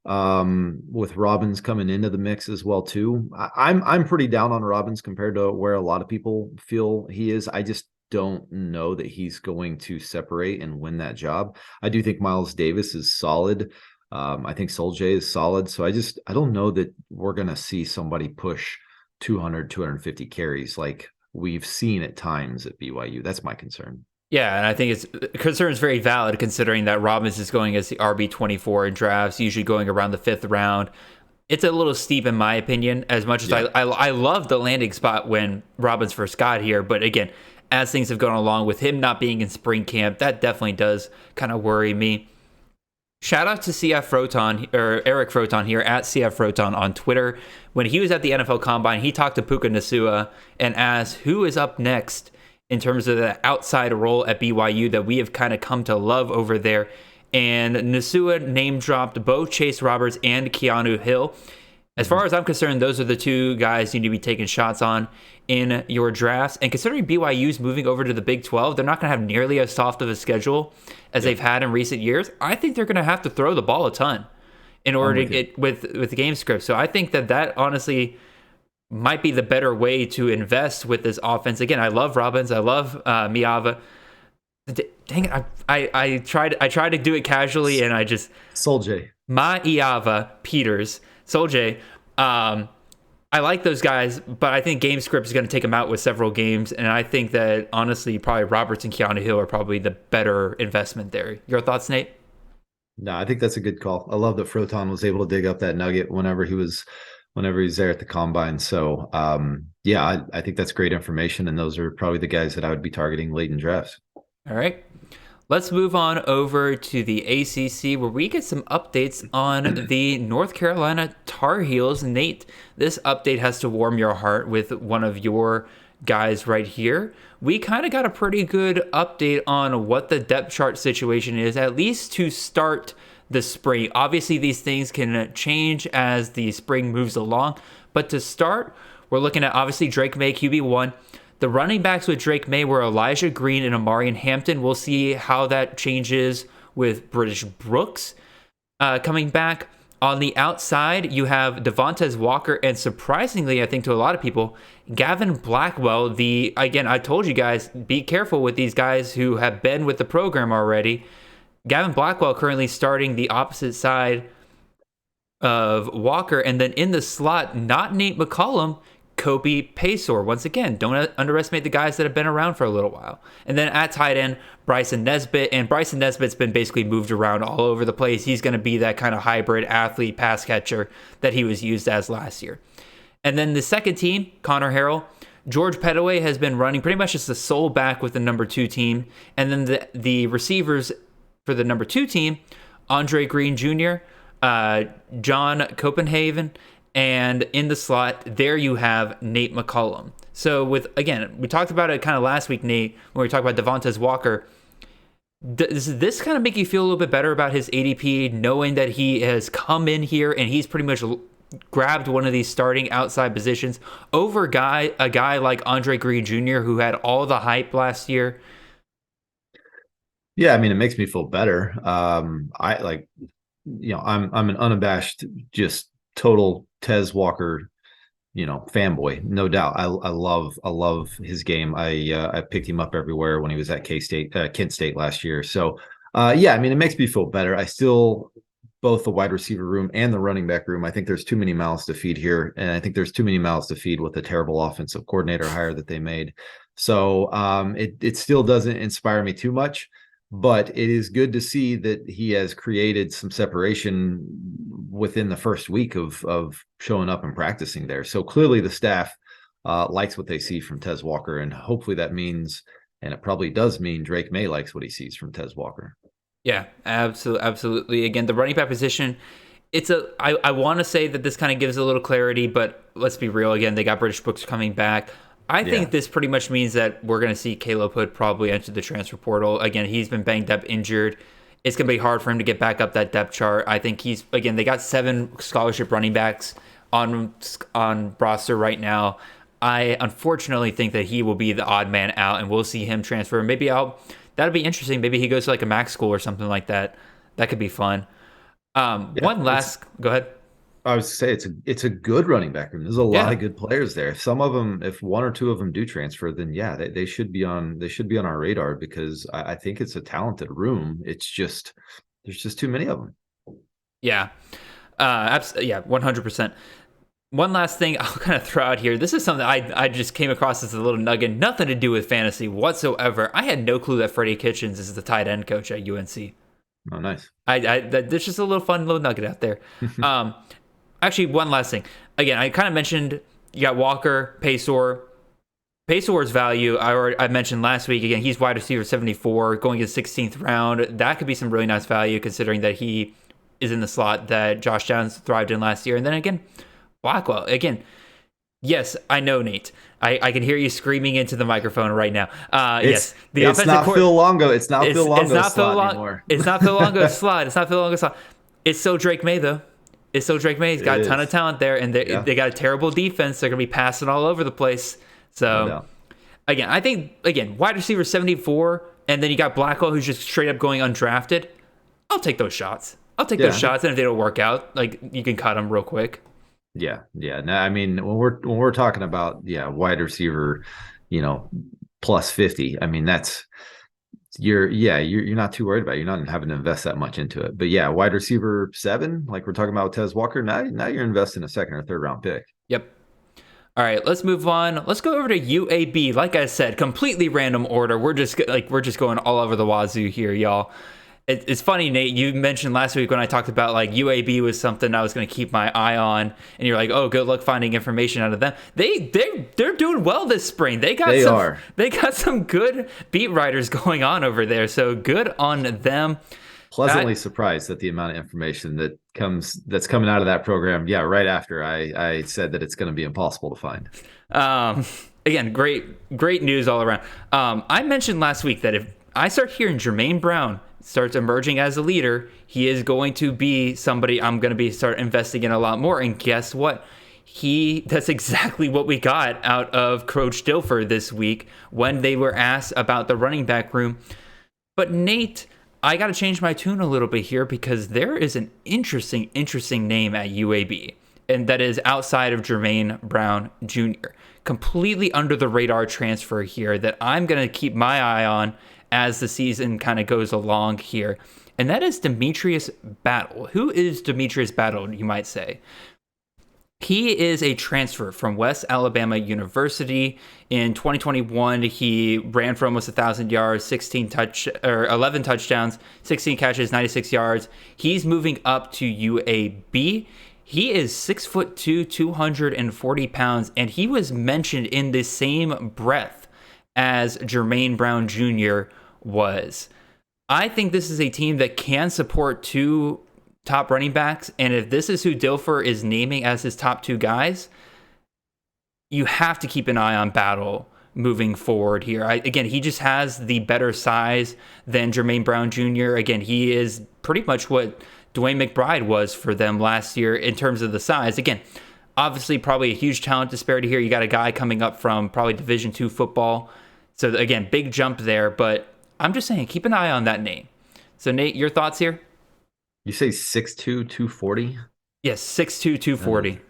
Speaker 4: with Robbins coming into the mix as well too. I'm pretty down on Robbins compared to where a lot of people feel he is. I just don't know that he's going to separate and win that job. I do think Miles Davis is solid. I think Solje is solid. So I don't know that we're going to see somebody push 200, 250 carries like we've seen at times at BYU. That's my concern.
Speaker 1: Yeah, and I think concern is very valid considering that Robbins is going as the RB24 in drafts, usually going around the 5th round. It's a little steep in my opinion, as much as I love the landing spot when Robbins first got here. But again, as things have gone along with him not being in spring camp, that definitely does kind of worry me. Shout out to CF Froton, or Eric Froton here at CF Froton on Twitter. When he was at the NFL Combine, he talked to Puka Nacua and asked who is up next in terms of the outside role at BYU that we have kind of come to love over there. And Nacua name dropped both Chase Roberts and Keanu Hill. As far as I'm concerned, those are the two guys you need to be taking shots on in your drafts. And considering BYU's moving over to the Big 12, they're not going to have nearly as soft of a schedule as they've had in recent years. I think they're going to have to throw the ball a ton in order to get with the game script. So I think that honestly might be the better way to invest with this offense. Again, I love Robbins. I love Miava. Dang it! I tried to do it casually, and I just
Speaker 4: Solje,
Speaker 1: Mayava Peters. Solje, I like those guys, but I think game script is going to take them out with several games, and I think that honestly, probably Roberts and Keanu Hill are probably the better investment there. Your thoughts, Nate?
Speaker 4: No, I think that's a good call. I love that Froton was able to dig up that nugget whenever he was there at the Combine. So yeah, I think that's great information, and those are probably the guys that I would be targeting late in drafts.
Speaker 1: All right. Let's move on over to the ACC, where we get some updates on the North Carolina Tar Heels. Nate, this update has to warm your heart with one of your guys right here. We kind of got a pretty good update on what the depth chart situation is, at least to start the spring. Obviously, these things can change as the spring moves along, but to start, we're looking at obviously Drake May, QB1. The running backs with Drake May were Elijah Green and Amarian Hampton. We'll see how that changes with British Brooks coming back. On the outside, you have Devontae Walker, and surprisingly, I think to a lot of people, Gavin Blackwell. Again, I told you guys, be careful with these guys who have been with the program already. Gavin Blackwell currently starting the opposite side of Walker, and then in the slot, not Nate McCollum, Kobe Paysour. Once again, don't underestimate the guys that have been around for a little while. And then at tight end, Bryson Nesbitt. And Bryson Nesbitt's been basically moved around all over the place. He's going to be that kind of hybrid athlete pass catcher that he was used as last year. And then the second team, Connor Harrell. George Pettaway has been running pretty much just the sole back with the number 2 team. And then the receivers for the number 2 team, Andre Green Jr., John Copenhagen, and in the slot, there you have Nate McCollum. So again, we talked about it kind of last week, Nate, when we talked about Devontae Walker. Does this kind of make you feel a little bit better about his ADP, knowing that he has come in here and he's pretty much grabbed one of these starting outside positions over a guy like Andre Green Jr., who had all the hype last year?
Speaker 4: Yeah, I mean, it makes me feel better. I'm an unabashed, just total Tez Walker, fanboy, no doubt. I love his game. I picked him up everywhere when he was at Kent State last year. So I mean, it makes me feel better. I still, both the wide receiver room and the running back room, I think there's too many mouths to feed here, and I think there's too many mouths to feed with the terrible offensive coordinator hire that they made. So it still doesn't inspire me too much. But it is good to see that he has created some separation within the first week of showing up and practicing there. So clearly the staff likes what they see from Tez Walker, and hopefully that means, and it probably does mean, Drake May likes what he sees from Tez Walker.
Speaker 1: Yeah, absolutely. Again, the running back position, I want to say that this kind of gives a little clarity, but let's be real. Again, they got British Brooks coming back. I think this pretty much means that we're going to see Caleb Hood probably enter the transfer portal. Again, he's been banged up, injured. It's going to be hard for him to get back up that depth chart. I think they got 7 scholarship running backs on roster right now. I unfortunately think that he will be the odd man out, and we'll see him transfer. Maybe that'll be interesting. Maybe he goes to like a MAC school or something like that. That could be fun. Go ahead.
Speaker 4: I was say it's a good running back room. There's a lot of good players there. If one or two of them do transfer, then they should be on our radar, because I think it's a talented room. It's just there's just too many of them. Yeah,
Speaker 1: 100%. One last thing I'll kind of throw out here. This is something I just came across as a little nugget, nothing to do with fantasy whatsoever. I had no clue that Freddie Kitchens is the tight end coach at UNC.
Speaker 4: Oh, nice.
Speaker 1: There's just a little fun little nugget out there. Actually, one last thing. Again, I kind of mentioned you got Walker, Paysour. Paysour's value, I mentioned last week. Again, he's wide receiver 74, going in the 16th round. That could be some really nice value, considering that he is in the slot that Josh Downs thrived in last year. And then again, Blackwell. Again, yes, I know, Nate. I can hear you screaming into the microphone right now. Yes,
Speaker 4: it's not Phil Longo. It's not Phil Longo's slot anymore.
Speaker 1: It's not Phil Longo's slot. It's not Phil Longo's slot. It's so Drake May, though. He's got a ton of talent there, and they got a terrible defense. They're going to be passing all over the place. So, again, I think, wide receiver 74, and then you got Blackwell, who's just straight up going undrafted. I'll take those shots. Those shots, and if they don't work out, you can cut them real quick.
Speaker 4: Yeah. No, I mean, when we're talking about wide receiver, plus 50. I mean, that's you're not too worried about it. You're not having to invest that much into it. But wide receiver 7, like we're talking about with Tez Walker, now you're investing a second or third round pick.
Speaker 1: Yep. All right, let's move on. Let's go over to UAB. Like I said, completely random order. We're just going all over the wazoo here, y'all. It's funny, Nate, you mentioned last week when I talked about UAB was something I was going to keep my eye on, and you're like, oh, good luck finding information out of them. They're doing well this spring. They got some good beat writers going on over there, so good on them.
Speaker 4: Pleasantly surprised at the amount of information that's coming out of that program. Yeah, right after I said that it's going to be impossible to find.
Speaker 1: Again, great news all around. I mentioned last week that if I start hearing Jermaine Brown starts emerging as a leader, he is going to be somebody I'm going to start investing in a lot more. And guess what? That's exactly what we got out of Coach Dilfer this week when they were asked about the running back room. But Nate, I got to change my tune a little bit here because there is an interesting name at UAB, and that is outside of Jermaine Brown Jr. Completely under the radar transfer here that I'm going to keep my eye on as the season kind of goes along here. And that is Demetrius Battle. Who is Demetrius Battle, you might say? He is a transfer from West Alabama University. In 2021, he ran for almost 1,000 yards, 11 touchdowns, 16 catches, 96 yards. He's moving up to UAB. He is 6'2", 240 pounds, and he was mentioned in the same breath as Jermaine Brown Jr. was. I think this is a team that can support two top running backs, and if this is who Dilfer is naming as his top two guys, you have to keep an eye on Battle moving forward here. Again, he just has the better size than Jermaine Brown Jr. Again, he is pretty much what Dwayne McBride was for them last year in terms of the size. Again, obviously probably a huge talent disparity here. You got a guy coming up from probably Division II football. So again, big jump there, but I'm just saying, keep an eye on that name. So Nate, your thoughts here?
Speaker 4: You say 6'2", 240?
Speaker 1: Yes, 6'2", 240.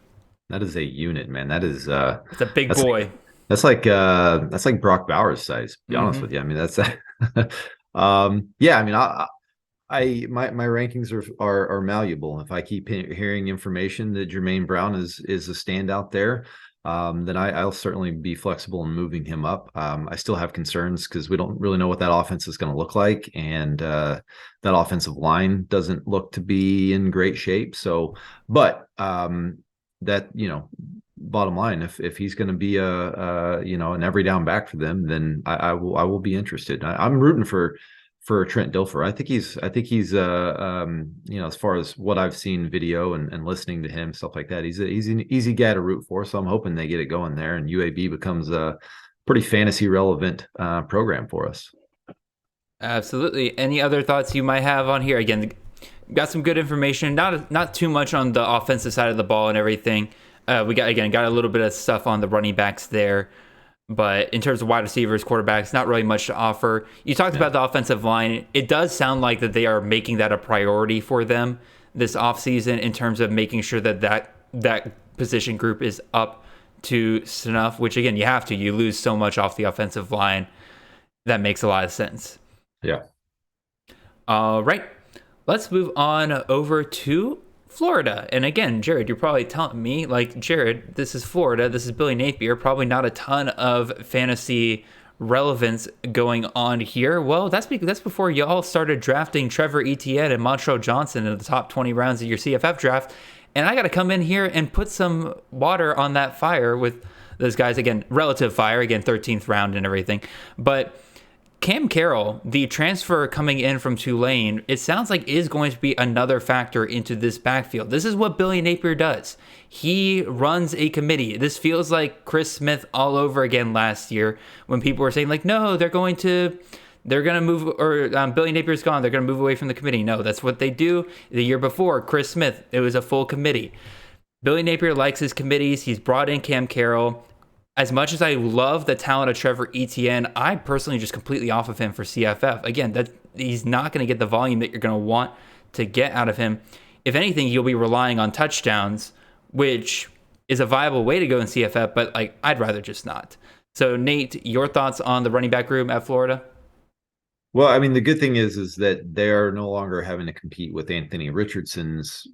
Speaker 4: That is a unit, man. That is
Speaker 1: it's a big boy.
Speaker 4: That's like Brock Bowers size, to be honest with you. I mean, that's yeah, I mean, my rankings are malleable. If I keep hearing information that Jermaine Brown is a standout there, then I'll certainly be flexible in moving him up. I still have concerns because we don't really know what that offense is going to look like, and that offensive line doesn't look to be in great shape. So, but that, bottom line, if he's going to be an every down back for them, then I will be interested. I'm rooting for Trent Dilfer. I think he's as far as what I've seen video and listening to him, stuff like that, he's an easy guy to root for. So I'm hoping they get it going there and UAB becomes a pretty fantasy relevant program for us. Absolutely.
Speaker 1: Any other thoughts you might have on here? Again, got some good information, not too much on the offensive side of the ball and everything. We got a little bit of stuff on the running backs there. But in terms of wide receivers, quarterbacks, not really much to offer. You talked about the offensive line. It does sound like that they are making that a priority for them this offseason in terms of making sure that position group is up to snuff, which, again, you have to. You lose so much off the offensive line. That makes a lot of sense.
Speaker 4: Yeah.
Speaker 1: All right. Let's move on over to Florida. And again, Jared, you're probably telling me, like, Jared, this is Florida, this is Billy Napier, probably not a ton of fantasy relevance going on here. Well, that's before y'all started drafting Trevor Etienne and Montrell Johnson in the top 20 rounds of your CFF draft. And I got to come in here and put some water on that fire with those guys. Again, relative fire, again, 13th round and everything. But Cam Carroll, the transfer coming in from Tulane, it sounds like is going to be another factor into this backfield. This is what Billy Napier does. He runs a committee. This feels like Chris Smith all over again last year when people were saying, like, no, they're going to move, or Billy Napier's gone, they're going to move away from the committee. No, that's what they do. The year before, Chris Smith, it was a full committee. Billy Napier likes his committees. He's brought in Cam Carroll. As much as I love the talent of Trevor Etienne, I'm personally just completely off of him for CFF. Again, that he's not going to get the volume that you're going to want to get out of him. If anything, you'll be relying on touchdowns, which is a viable way to go in CFF, but I'd rather just not. So, Nate, your thoughts on the running back room at Florida?
Speaker 4: Well, I mean, the good thing is that they are no longer having to compete with Anthony Richardson's,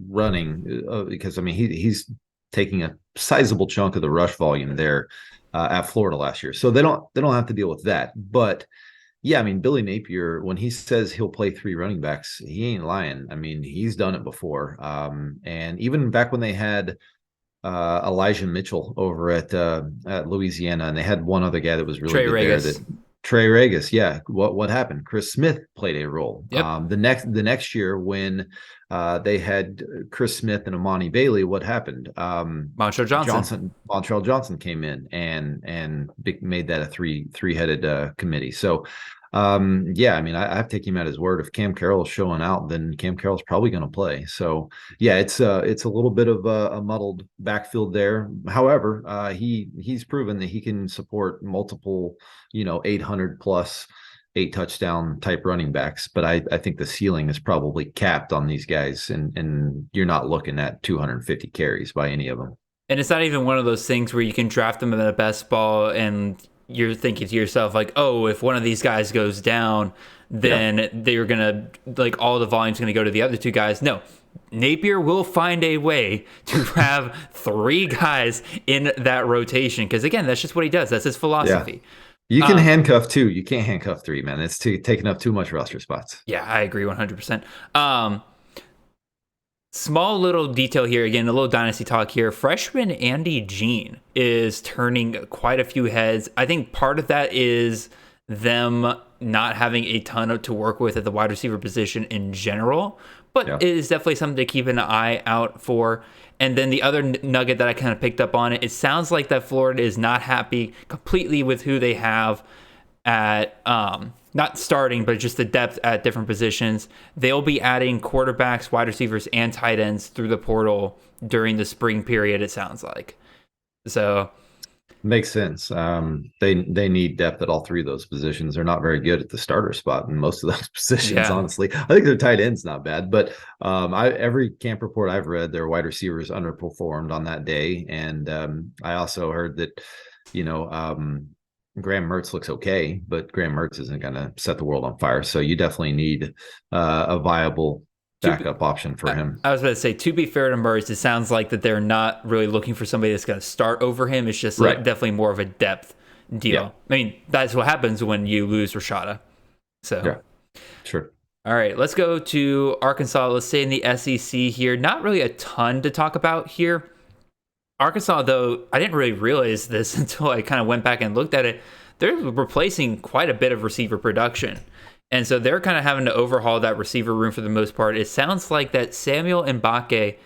Speaker 4: running because, I mean, he's taking a sizable chunk of the rush volume there at Florida last year. So they don't have to deal with that. But yeah, I mean, Billy Napier, when he says he'll play three running backs, he ain't lying. I mean, he's done it before. And even back when they had Elijah Mitchell over at Louisiana, and they had one other guy that was really good there. Trey Regis, yeah. What happened? Chris Smith played a role.
Speaker 1: Yep.
Speaker 4: The next year when they had Chris Smith and Amani Bailey. What happened? Montreal Johnson came in and made that a three-headed committee. So yeah, I mean, I have to take him at his word. If Cam Carroll is showing out, then Cam Carroll's probably going to play. So yeah, it's a little bit of a muddled backfield there. However, he's proven that he can support multiple, 800 plus 8 touchdown type running backs. But I think the ceiling is probably capped on these guys, and you're not looking at 250 carries by any of them.
Speaker 1: And it's not even one of those things where you can draft them in the best ball and you're thinking to yourself like, oh, if one of these guys goes down, then they're gonna, like, all the volume's gonna go to the other two guys. No, Napier will find a way to have 3 guys in that rotation, because again, that's just what he does. That's his philosophy.
Speaker 4: You can handcuff 2. You can't handcuff 3, man. It's taking up too much roster spots.
Speaker 1: Yeah, I agree 100%. Small little detail here, again, a little dynasty talk here. Freshman Andy Jean is turning quite a few heads. I think part of that is them not having a ton to work with at the wide receiver position in general, but it is definitely something to keep an eye out for. And then the other nugget that I kind of picked up on it sounds like that Florida is not happy completely with who they have at not starting, but just the depth at different positions. They'll be adding quarterbacks, wide receivers, and tight ends through the portal during the spring period, it sounds like. So
Speaker 4: makes sense. They need depth at all 3 of those positions. They're not very good at the starter spot in most of those positions, honestly. I think their tight end's not bad, but every camp report I've read, their wide receivers underperformed on that day. And I also heard that, Graham Mertz looks okay, but Graham Mertz isn't going to set the world on fire. So you definitely need a viable backup option for him.
Speaker 1: I was about to say, to be fair to Mertz, it sounds like that they're not really looking for somebody that's going to start over him. It's just definitely more of a depth deal. Yeah. I mean, that's what happens when you lose Rashada. So,
Speaker 4: yeah, sure.
Speaker 1: All right, let's go to Arkansas. Let's stay in the SEC here. Not really a ton to talk about here. Arkansas, though, I didn't really realize this until I kind of went back and looked at it. They're replacing quite a bit of receiver production. And so they're kind of having to overhaul that receiver room for the most part. It sounds like that Samuel Mbake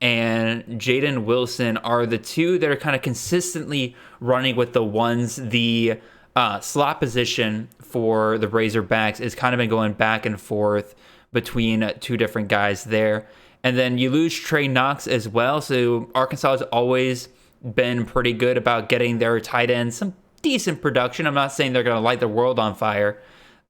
Speaker 1: and Jaden Wilson are the 2 that are kind of consistently running with the ones. The slot position for the Razorbacks has kind of been going back and forth between 2 different guys there. And then you lose Trey Knox as well. So Arkansas has always been pretty good about getting their tight ends some decent production. I'm not saying they're going to light the world on fire.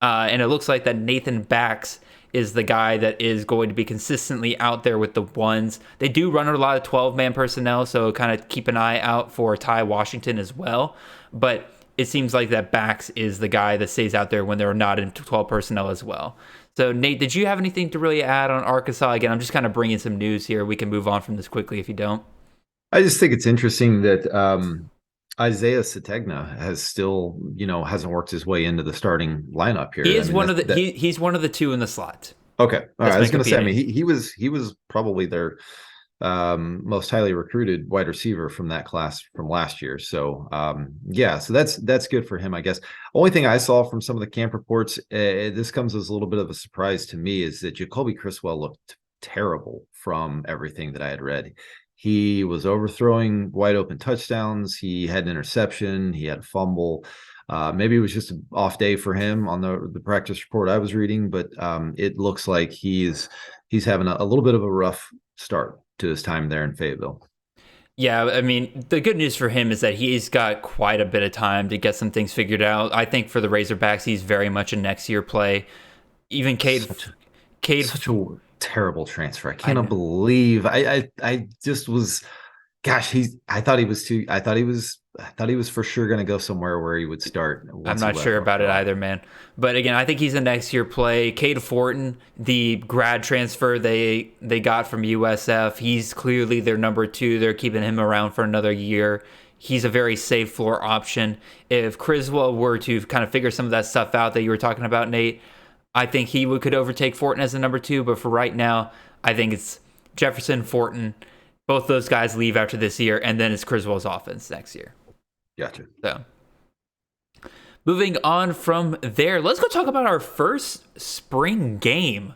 Speaker 1: And it looks like that Nathan Bax is the guy that is going to be consistently out there with the ones. They do run a lot of 12-man personnel, so kind of keep an eye out for Ty Washington as well. But it seems like that Bax is the guy that stays out there when they're not in 12 personnel as well. So, Nate, did you have anything to really add on Arkansas? Again, I'm just kind of bringing some news here. We can move on from this quickly if you don't.
Speaker 4: I just think it's interesting that Isaiah Sategna has still, hasn't worked his way into the starting lineup here.
Speaker 1: He is he's one of the 2 in the slot.
Speaker 4: Okay. All right. I was going to say, I mean, he was probably their most highly recruited wide receiver from that class from last year. So so that's good for him, I guess. Only thing I saw from some of the camp reports, this comes as a little bit of a surprise to me, is that Jacoby Criswell looked terrible from everything that I had read. He was overthrowing wide open touchdowns. He had an interception. He had a fumble. Maybe it was just an off day for him on the practice report I was reading, but it looks like he's having a little bit of a rough start to his time there in Fayetteville.
Speaker 1: Yeah, I mean, the good news for him is that he's got quite a bit of time to get some things figured out. I think for the Razorbacks, he's very much a next year play. Even Cade,
Speaker 4: such a terrible transfer. I cannot believe. I just was. Gosh, I thought he was for sure going to go somewhere where he would start.
Speaker 1: I'm not sure about it either, man. But again, I think he's a next year play. Cade Fortin, the grad transfer they got from USF, he's clearly their number 2. They're keeping him around for another year. He's a very safe floor option. If Criswell were to kind of figure some of that stuff out that you were talking about, Nate, I think he could overtake Fortin as the number 2. But for right now, I think it's Jefferson, Fortin. Both those guys leave after this year, and then it's Criswell's offense next year.
Speaker 4: Gotcha.
Speaker 1: So, moving on from there, let's go talk about our first spring game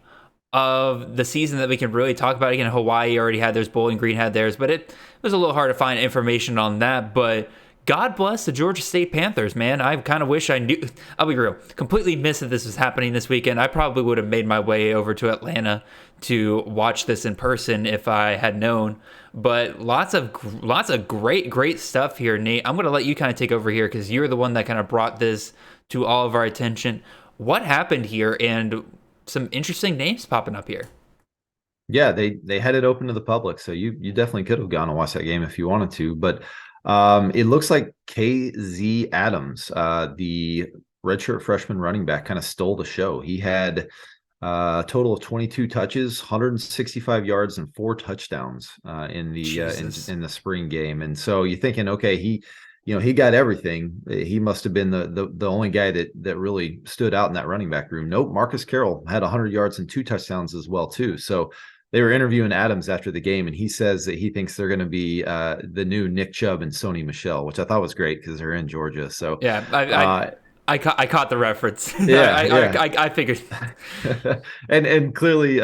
Speaker 1: of the season that we can really talk about. Again, Hawaii already had theirs, Bowling Green had theirs, but it was a little hard to find information on that. But God bless the Georgia State Panthers, man. I kind of wish I knew. I'll be real. Completely missed that this was happening this weekend. I probably would have made my way over to Atlanta to watch this in person if I had known. But lots of great stuff here, Nate. I'm going to let you kind of take over here because you're the one that kind of brought this to all of our attention. What happened here, and some interesting names popping up here.
Speaker 4: Yeah, they had it open to the public, so you definitely could have gone and watched that game if you wanted to. But it looks like KZ Adams, the redshirt freshman running back, kind of stole the show. He had a total of 22 touches, 165 yards, and 4 touchdowns in the spring game. And so you're thinking, okay, he got everything. He must have been the only guy that really stood out in that running back room. Nope, Marcus Carroll had 100 yards and 2 touchdowns as well too. So they were interviewing Adams after the game, and he says that he thinks they're going to be the new Nick Chubb and Sony Michel, which I thought was great because they're in Georgia. So
Speaker 1: yeah, I caught the reference.
Speaker 4: Yeah,
Speaker 1: I figured.
Speaker 4: and clearly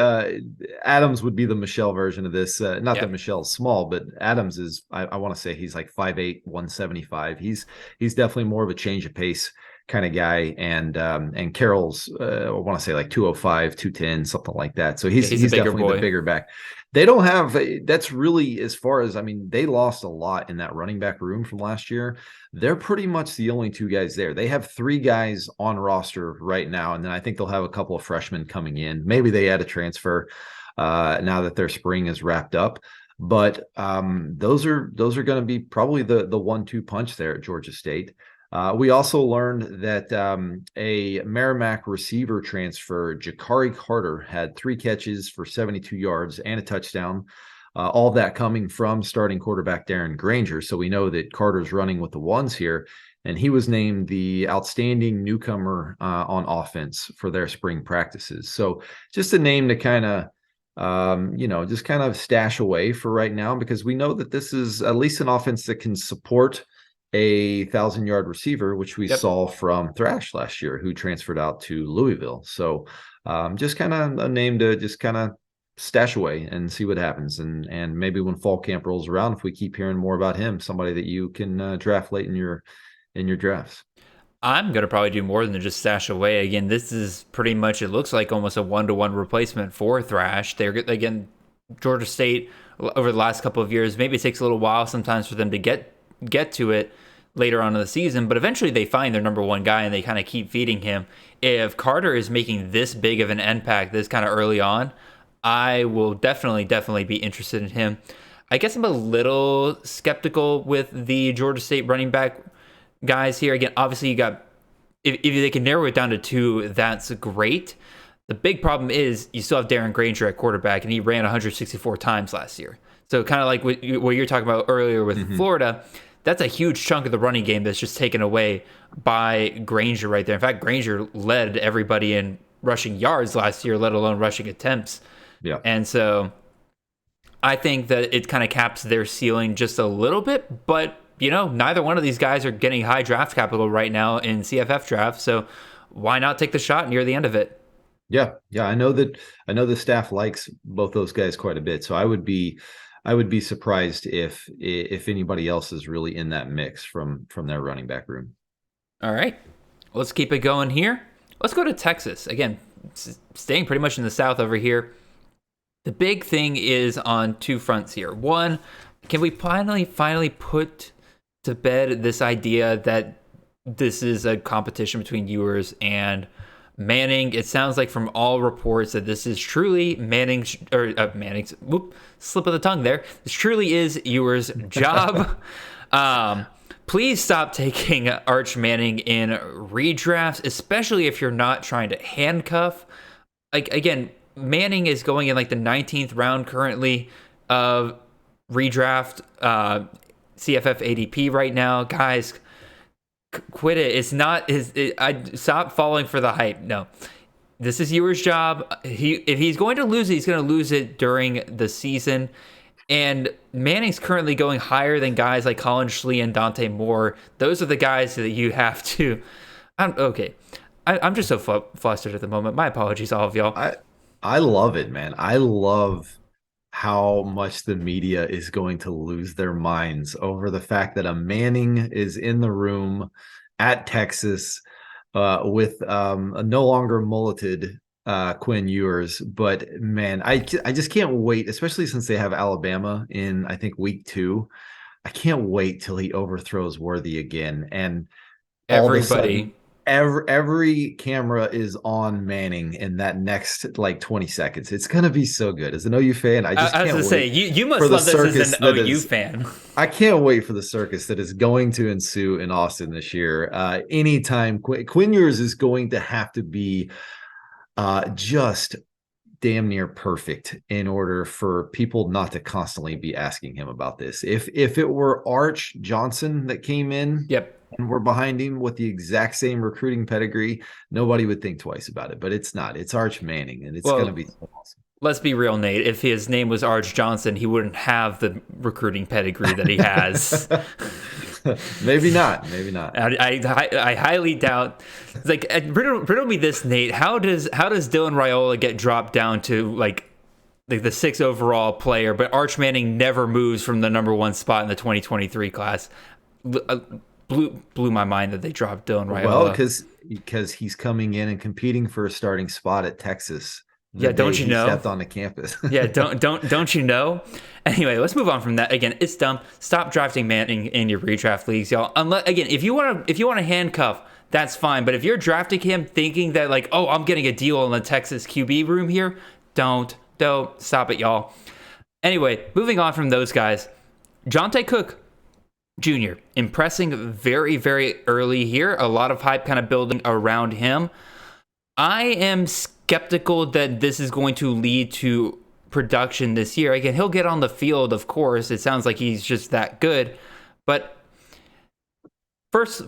Speaker 4: Adams would be the Michelle version of this. Not that Michelle's small, but Adams is, I want to say he's like 5'8", 175. He's definitely more of a change of pace kind of guy. And Carroll's, I want to say like 205, 210, something like that. So he's definitely the bigger back. They don't have, that's really, as far as, I mean, they lost a lot in that running back room from last year. They're pretty much the only 2 guys there. They have 3 guys on roster right now. And then I think they'll have a couple of freshmen coming in. Maybe they add a transfer now that their spring is wrapped up. But those are going to be probably the 1-2 punch there at Georgia State. We also learned that a Merrimack receiver transfer, Jakari Carter, had 3 catches for 72 yards and a touchdown. All that coming from starting quarterback Darren Granger. So we know that Carter's running with the ones here, and he was named the outstanding newcomer on offense for their spring practices. So just a name to kind of, just kind of stash away for right now, because we know that this is at least an offense that can support a 1,000-yard receiver, which we saw from Thrash last year, who transferred out to Louisville. So just kind of a name to just kind of stash away and see what happens. And maybe when fall camp rolls around, if we keep hearing more about him, somebody that you can draft late in your drafts.
Speaker 1: I'm going to probably do more than just stash away. Again, this is pretty much, it looks like almost a 1-to-1 replacement for Thrash. They're, again, Georgia State over the last couple of years, maybe it takes a little while sometimes for them to get to it later on in the season, but eventually they find their number 1 guy and they kind of keep feeding him. If Carter is making this big of an impact this kind of early on, I will definitely be interested in him. I guess I'm a little skeptical with the Georgia State running back guys here. Again, obviously you got, if they can narrow it down to 2, that's great. The big problem is you still have Darren Granger at quarterback, and he ran 164 times last year. So kind of like what you're talking about earlier with Florida, that's a huge chunk of the running game that's just taken away by Granger right there. In fact, Granger led everybody in rushing yards last year, let alone rushing attempts.
Speaker 4: Yeah.
Speaker 1: And so I think that it kind of caps their ceiling just a little bit, but neither one of these guys are getting high draft capital right now in CFF draft. So why not take the shot near the end of it?
Speaker 4: Yeah. I know the staff likes both those guys quite a bit. So I would be surprised if anybody else is really in that mix from their running back room.
Speaker 1: All right, let's keep it going here. Let's go to Texas. Again, staying pretty much in the South over here. The big thing is on 2 fronts here. One, can we finally put to bed this idea that this is a competition between Ewers and Manning? It sounds like from all reports that this is truly Manning's slip of the tongue there. This truly is Ewers' job. Please stop taking Arch Manning in redrafts, especially if you're not trying to handcuff. Like, again, Manning is going in like the 19th round currently of redraft CFF ADP right now. Guys, quit it. It's not his. Stop falling for the hype. No, this is Ewers' job. If he's going to lose it, he's going to lose it during the season. And Manning's currently going higher than guys like Colin Schley and Dante Moore. Those are the guys that you have to. I'm just so flustered at the moment. My apologies, all of y'all.
Speaker 4: I love it, man. I love how much the media is going to lose their minds over the fact that a Manning is in the room at Texas with a no longer mulleted Quinn Ewers. But man, I just can't wait, especially since they have Alabama in, I think, week 2. I can't wait till he overthrows Worthy again. And all of a sudden,
Speaker 1: Everybody.
Speaker 4: every camera is on Manning in that next like 20 seconds. It's gonna be so good. As an OU fan, I just
Speaker 1: I was
Speaker 4: can't
Speaker 1: gonna say
Speaker 4: wait
Speaker 1: you must
Speaker 4: for the
Speaker 1: love this as
Speaker 4: circus
Speaker 1: an
Speaker 4: that
Speaker 1: OU
Speaker 4: is.
Speaker 1: fan.
Speaker 4: I can't wait for the circus that is going to ensue in Austin this year. Anytime Quinn Ewers is going to have to be just damn near perfect in order for people not to constantly be asking him about this. If it were Arch Johnson that came in
Speaker 1: Yep.
Speaker 4: and we're behind him with the exact same recruiting pedigree, nobody would think twice about it. But it's not. It's Arch Manning, and it's going to
Speaker 1: Well,
Speaker 4: be so awesome.
Speaker 1: let's be real, Nate. If his name was Arch Johnson, he wouldn't have the recruiting pedigree that he has.
Speaker 4: Maybe not. Maybe not.
Speaker 1: I highly doubt. It's like, riddle me this, Nate. How does Dylan Raiola get dropped down to like the 6th overall player, but Arch Manning never moves from the number 1 spot in the 2023 class? Blew my mind that they dropped Dylan Raiola.
Speaker 4: Well, because he's coming in and competing for a starting spot at Texas.
Speaker 1: Yeah, don't you know?
Speaker 4: Stepped on the campus.
Speaker 1: Yeah, don't you know? Anyway, let's move on from that. Again, it's dumb. Stop drafting Manning in your redraft leagues, y'all. Unless, again, if you want to handcuff, that's fine. But if you're drafting him thinking that like, oh, I'm getting a deal in the Texas QB room here, don't stop it, y'all. Anyway, moving on from those guys, Jonte Cook Jr. impressing very, very early here. A lot of hype kind of building around him. I am skeptical that this is going to lead to production this year. Again, he'll get on the field, of course. It sounds like he's just that good. But first,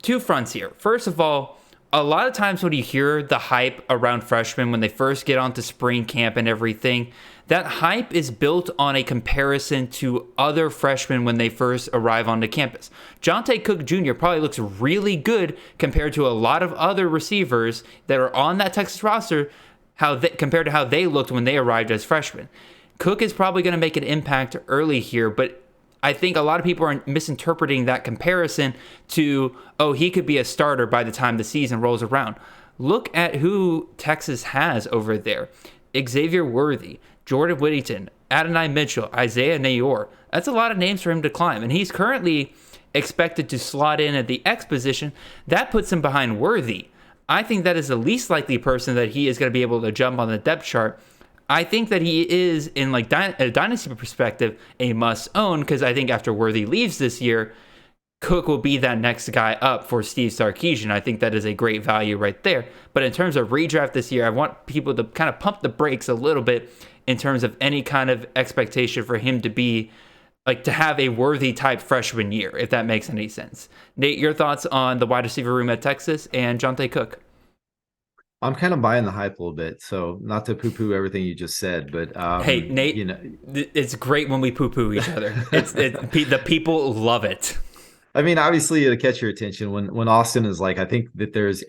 Speaker 1: 2 fronts here. First of all, a lot of times when you hear the hype around freshmen when they first get onto spring camp and everything, that hype is built on a comparison to other freshmen when they first arrive onto campus. Jonte Cook Jr. probably looks really good compared to a lot of other receivers that are on that Texas roster, compared to how they looked when they arrived as freshmen. Cook is probably going to make an impact early here, but I think a lot of people are misinterpreting that comparison to, oh, he could be a starter by the time the season rolls around. Look at who Texas has over there. Xavier Worthy, Jordan Whittington, Adonai Mitchell, Isaiah Nayor. That's a lot of names for him to climb. And he's currently expected to slot in at the X position. That puts him behind Worthy. I think that is the least likely person that he is going to be able to jump on the depth chart. I think that he is, in like a dynasty perspective, a must own, because I think after Worthy leaves this year, Cook will be that next guy up for Steve Sarkisian. I think that is a great value right there. But in terms of redraft this year, I want people to kind of pump the brakes a little bit in terms of any kind of expectation for him to be like to have a Worthy type freshman year, if that makes any sense. Nate, your thoughts on the wide receiver room at Texas and Jonte Cook?
Speaker 4: I'm kind of buying the hype a little bit, so not to poo-poo everything you just said, but
Speaker 1: hey, Nate, it's great when we poo-poo each other. The people love it.
Speaker 4: I mean, obviously, it'll catch your attention when Austin is like, I think that there's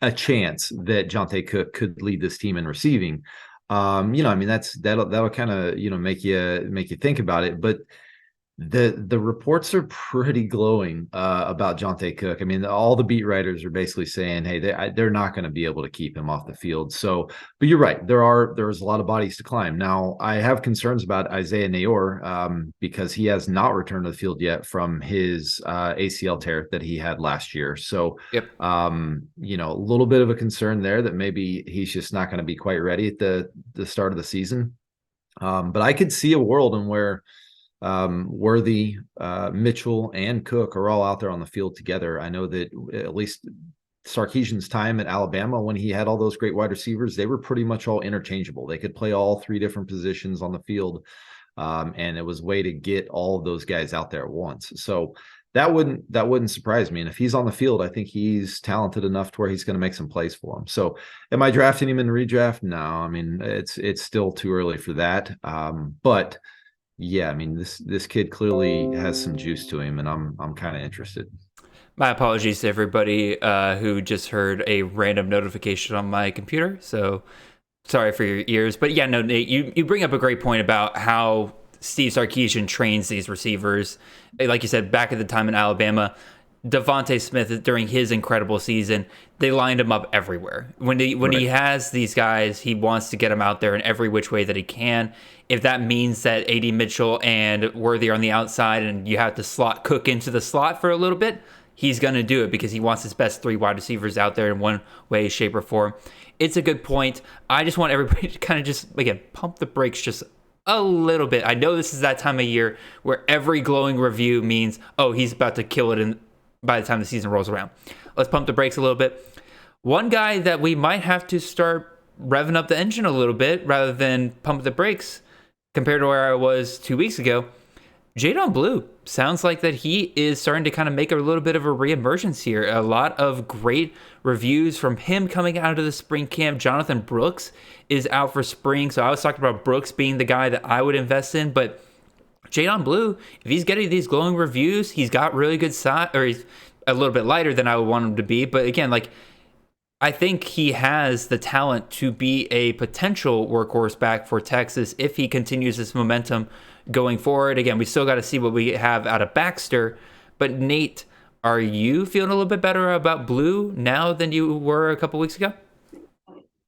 Speaker 4: a chance that Jonte Cook could lead this team in receiving. I mean, that'll kind of make you think about it, but the reports are pretty glowing about Jonte Cook. I mean, all the beat writers are basically saying, hey, they're not going to be able to keep him off the field. So, but you're right, there's a lot of bodies to climb. Now, I have concerns about Isaiah Nayor because he has not returned to the field yet from his ACL tear that he had last year. So,
Speaker 1: yep.
Speaker 4: A little bit of a concern there that maybe he's just not going to be quite ready at the start of the season. But I could see a world in where Worthy, Mitchell, and Cook are all out there on the field together. I know that at least Sarkisian's time at Alabama, when he had all those great wide receivers, they were pretty much all interchangeable. They could play all 3 different positions on the field, and it was a way to get all of those guys out there at once. So that wouldn't surprise me. And if he's on the field, I think he's talented enough to where he's going to make some plays for him. So am I drafting him in redraft? No, I mean, it's still too early for that. But yeah, I mean, this kid clearly has some juice to him, and I'm kind of interested.
Speaker 1: My apologies to everybody who just heard a random notification on my computer. So Sorry for your ears. But yeah, no, Nate, you bring up a great point about how Steve Sarkisian trains these receivers. Like you said, back at the time in Alabama, Devontae Smith, during his incredible season, they lined him up everywhere. When he has these guys, he wants to get them out there in every which way that he can. If that means that A.D. Mitchell and Worthy are on the outside and you have to slot Cook into the slot for a little bit, he's going to do it because he wants his best 3 wide receivers out there in one way, shape, or form. It's a good point. I just want everybody to kind of just, again, pump the brakes just a little bit. I know this is that time of year where every glowing review means, oh, he's about to kill it by the time the season rolls around. Let's pump the brakes a little bit. One guy that we might have to start revving up the engine a little bit rather than pump the brakes compared to where I was 2 weeks ago, Jadon Blue. Sounds like that he is starting to kind of make a little bit of a reemergence here. A lot of great reviews from him coming out of the spring camp. Jonathan Brooks is out for spring. So I was talking about Brooks being the guy that I would invest in, but Jadon Blue, if he's getting these glowing reviews, he's got really good size, or he's a little bit lighter than I would want him to be. But again, like, I think he has the talent to be a potential workhorse back for Texas if he continues this momentum going forward. Again, we still got to see what we have out of Baxter. But Nate, are you feeling a little bit better about Blue now than you were a couple weeks ago?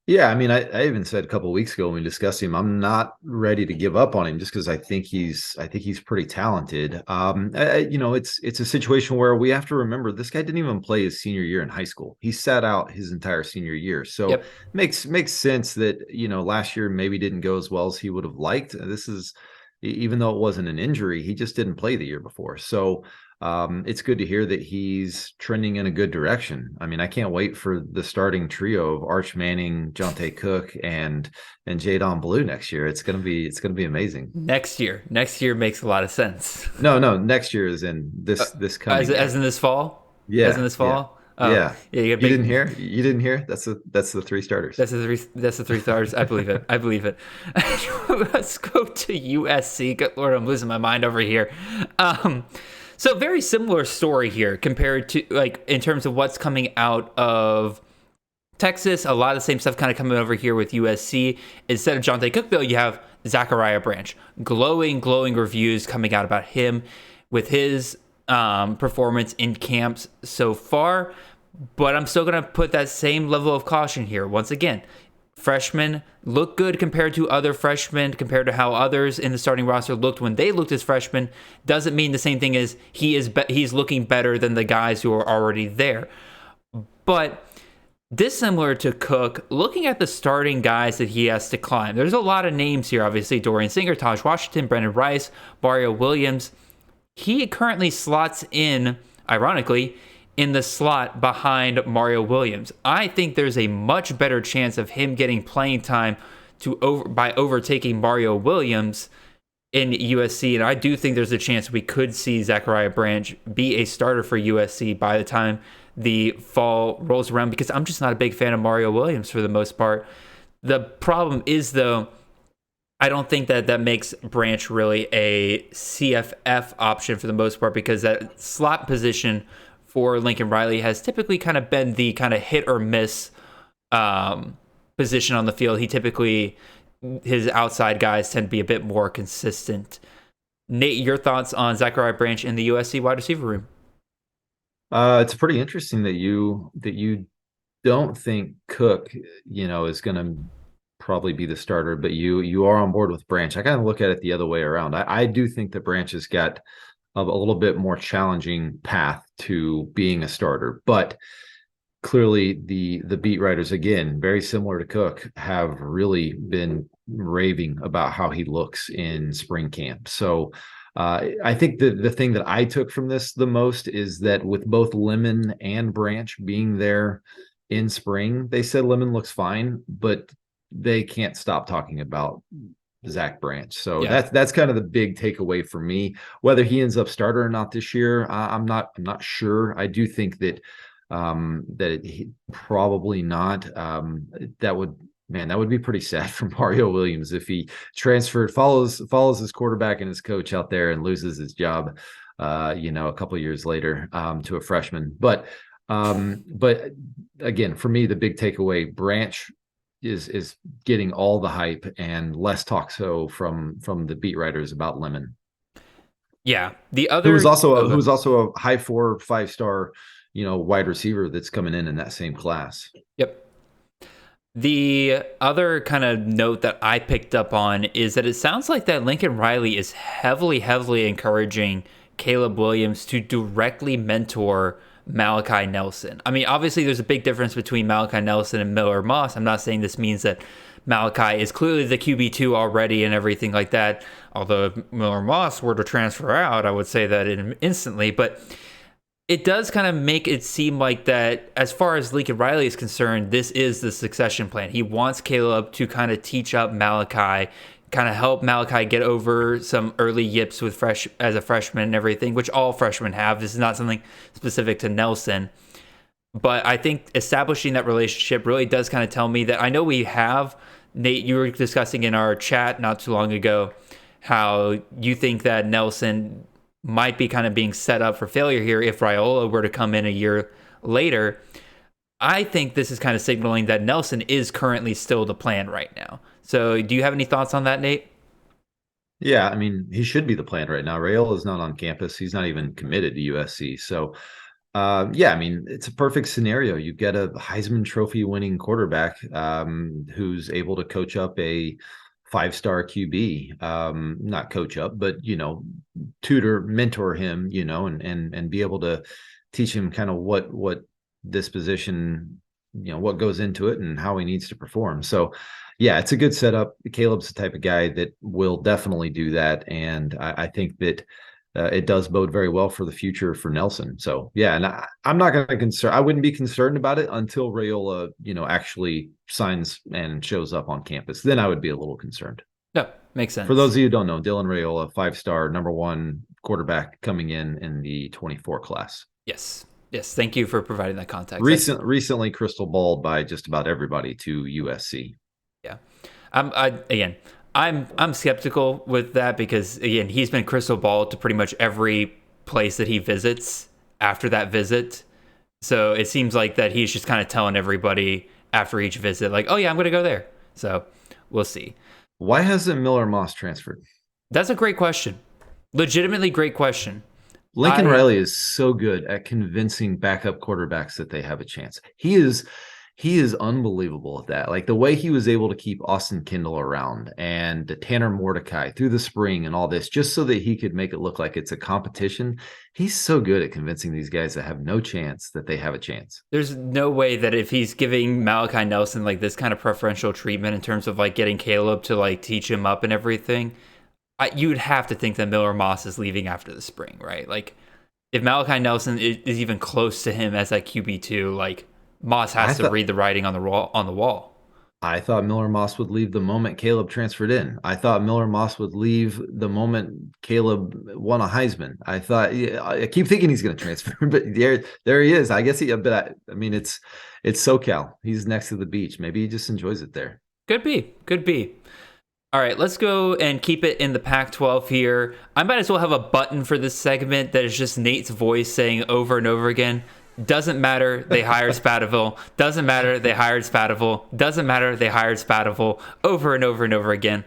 Speaker 4: Yeah, I mean, I even said a couple of weeks ago when we discussed him, I'm not ready to give up on him just because I think he's pretty talented. It's a situation where we have to remember this guy didn't even play his senior year in high school. He sat out his entire senior year, so makes sense that last year maybe didn't go as well as he would have liked. This is, even though it wasn't an injury, he just didn't play the year before. So it's good to hear that he's trending in a good direction. I mean, I can't wait for the starting trio of Arch Manning, Jonte Cook, and Jadon Blue next year. It's gonna be amazing.
Speaker 1: Next year makes a lot of sense.
Speaker 4: No, next year is in this coming
Speaker 1: as in this fall.
Speaker 4: Yeah,
Speaker 1: as in this fall.
Speaker 4: Yeah.
Speaker 1: Yeah,
Speaker 4: you didn't hear? You didn't hear? That's the 3 starters.
Speaker 1: That's the 3 starters. I believe it. Let's go to USC. Good Lord, I'm losing my mind over here. So very similar story here compared to, like, in terms of what's coming out of Texas. A lot of the same stuff kind of coming over here with USC. Instead of Jonte Cook, though, you have Zachariah Branch. Glowing reviews coming out about him with his performance in camps so far. But I'm still going to put that same level of caution here. Once again, freshmen look good compared to other freshmen, compared to how others in the starting roster looked when they looked as freshmen. Doesn't mean the same thing as he's looking better than the guys who are already there. But dissimilar to Cook, looking at the starting guys that he has to climb, there's a lot of names here, obviously. Dorian Singer, Taj Washington, Brendan Rice, Mario Williams. He currently slots in, ironically, in the slot behind Mario Williams. I think there's a much better chance of him getting playing time by overtaking Mario Williams in USC, and I do think there's a chance we could see Zachariah Branch be a starter for USC by the time the fall rolls around, because I'm just not a big fan of Mario Williams for the most part. The problem is, though, I don't think that makes Branch really a CFF option for the most part, because that slot position for Lincoln Riley has typically kind of been the kind of hit or miss position on the field. His outside guys tend to be a bit more consistent. Nate, your thoughts on Zachariah Branch in the USC wide receiver room?
Speaker 4: It's pretty interesting that you don't think Cook, is going to probably be the starter, but you are on board with Branch. I kind of look at it the other way around. I do think that Branch has got a little bit more challenging path to being a starter, but clearly the beat writers, again, very similar to Cook, have really been raving about how he looks in spring camp. So I think the thing that I took from this the most is that with both Lemon and Branch being there in spring, they said Lemon looks fine, but they can't stop talking about Zach Branch. So that's kind of the big takeaway for me. Whether he ends up starter or not this year, I'm not sure. I do think that he probably not. That would be pretty sad for Mario Williams if he follows his quarterback and his coach out there and loses his job, a couple of years later to a freshman. But again, for me, the big takeaway, Branch is getting all the hype and less talk from the beat writers about Lemon.
Speaker 1: Yeah. The other
Speaker 4: who was also a high 4-5-star, wide receiver that's coming in that same class.
Speaker 1: Yep. The other kind of note that I picked up on is that it sounds like that Lincoln Riley is heavily, heavily encouraging Caleb Williams to directly mentor Malachi Nelson. I mean, obviously, there's a big difference between Malachi Nelson and Miller Moss. I'm not saying this means that Malachi is clearly the QB2 already and everything like that. Although if Miller Moss were to transfer out, I would say that instantly. But it does kind of make it seem like that as far as Lincoln Riley is concerned, this is the succession plan. He wants Caleb to kind of teach up Malachi, kind of help Malachi get over some early yips as a freshman and everything, which all freshmen have. This is not something specific to Nelson. But I think establishing that relationship really does kind of tell me that I know we have, Nate, you were discussing in our chat not too long ago how you think that Nelson might be kind of being set up for failure here if Raiola were to come in a year later. I think this is kind of signaling that Nelson is currently still the plan right now. So do you have any thoughts on that, Nate?
Speaker 4: Yeah, I mean, he should be the plan right now. Raiola is not on campus. He's not even committed to USC. So, yeah, I mean, it's a perfect scenario. You get a Heisman Trophy winning quarterback who's able to coach up a 5-star QB, not coach up, but, tutor, mentor him, and be able to teach him kind of what this position, what goes into it and how he needs to perform. So, yeah, it's a good setup. Caleb's the type of guy that will definitely do that. And I think that it does bode very well for the future for Nelson. So, yeah, and I'm not going to I wouldn't be concerned about it until Raiola, actually signs and shows up on campus. Then I would be a little concerned.
Speaker 1: No, makes sense.
Speaker 4: For those of you who don't know, Dylan Raiola, 5-star, number 1 quarterback coming in the 24 class.
Speaker 1: Yes. Thank you for providing that context.
Speaker 4: Recently crystal balled by just about everybody to USC.
Speaker 1: Yeah. I'm skeptical with that because, again, he's been crystal balled to pretty much every place that he visits after that visit. So it seems like that he's just kind of telling everybody after each visit, like, oh, yeah, I'm going to go there. So we'll see.
Speaker 4: Why hasn't Miller Moss transferred?
Speaker 1: That's a great question. Legitimately great question.
Speaker 4: Lincoln Riley is so good at convincing backup quarterbacks that they have a chance. He is unbelievable at that. Like the way he was able to keep Austin Kendall around and Tanner Mordecai through the spring and all this, just so that he could make it look like it's a competition. He's so good at convincing these guys that have no chance that they have a chance.
Speaker 1: There's no way that if he's giving Malachi Nelson like this kind of preferential treatment in terms of like getting Caleb to like teach him up and everything, you would have to think that Miller Moss is leaving after the spring, right? Like if Malachi Nelson is even close to him as that QB2, like Moss has to read the writing on the wall.
Speaker 4: I thought Miller Moss would leave the moment Caleb transferred in. I thought Miller Moss would leave the moment Caleb won a Heisman. I keep thinking he's going to transfer, but there he is. I guess but I mean, it's SoCal. He's next to the beach. Maybe he just enjoys it there.
Speaker 1: Could be. All right, let's go and keep it in the Pac-12 here. I might as well have a button for this segment that is just Nate's voice saying over and over again, doesn't matter, they hired Spadaville. Doesn't matter, they hired Spadaville. Doesn't matter, they hired Spadaville. Over and over and over again.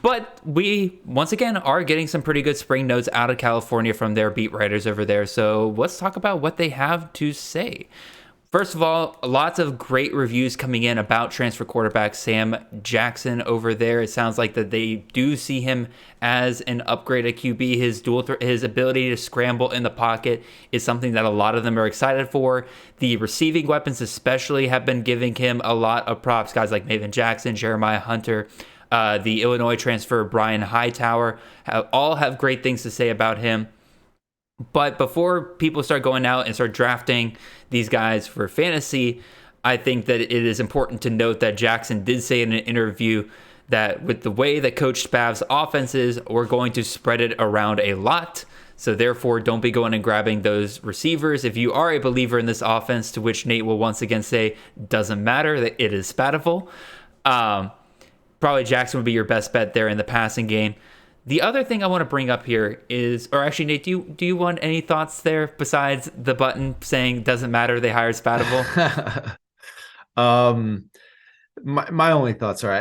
Speaker 1: But we, once again, are getting some pretty good spring notes out of California from their beat writers over there. So let's talk about what they have to say. First of all, lots of great reviews coming in about transfer quarterback Sam Jackson over there. It sounds like that they do see him as an upgrade at QB. His ability to scramble in the pocket is something that a lot of them are excited for. The receiving weapons especially have been giving him a lot of props. Guys like Maven Jackson, Jeremiah Hunter, the Illinois transfer Brian Hightower, all have great things to say about him. But before people start going out and start drafting these guys for fantasy, I think that it is important to note that Jackson did say in an interview that with the way that Coach Spav's offense is, we're going to spread it around a lot. So therefore, don't be going and grabbing those receivers. If you are a believer in this offense, to which Nate will once again say, doesn't matter, that it is Spadaville. Probably Jackson would be your best bet there in the passing game. The other thing I want to bring up here is, or actually, Nate, do you want any thoughts there besides the button saying doesn't matter, they hired Spadaville?
Speaker 4: my only thoughts are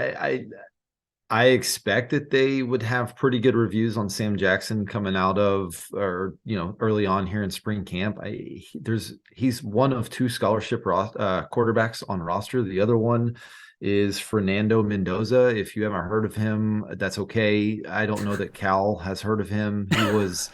Speaker 4: I expect that they would have pretty good reviews on Sam Jackson coming out of, or early on here in spring camp. He's one of two scholarship quarterbacks on roster. The other one is Fernando Mendoza. If you haven't heard of him, that's okay. I don't know that Cal has heard of him. He's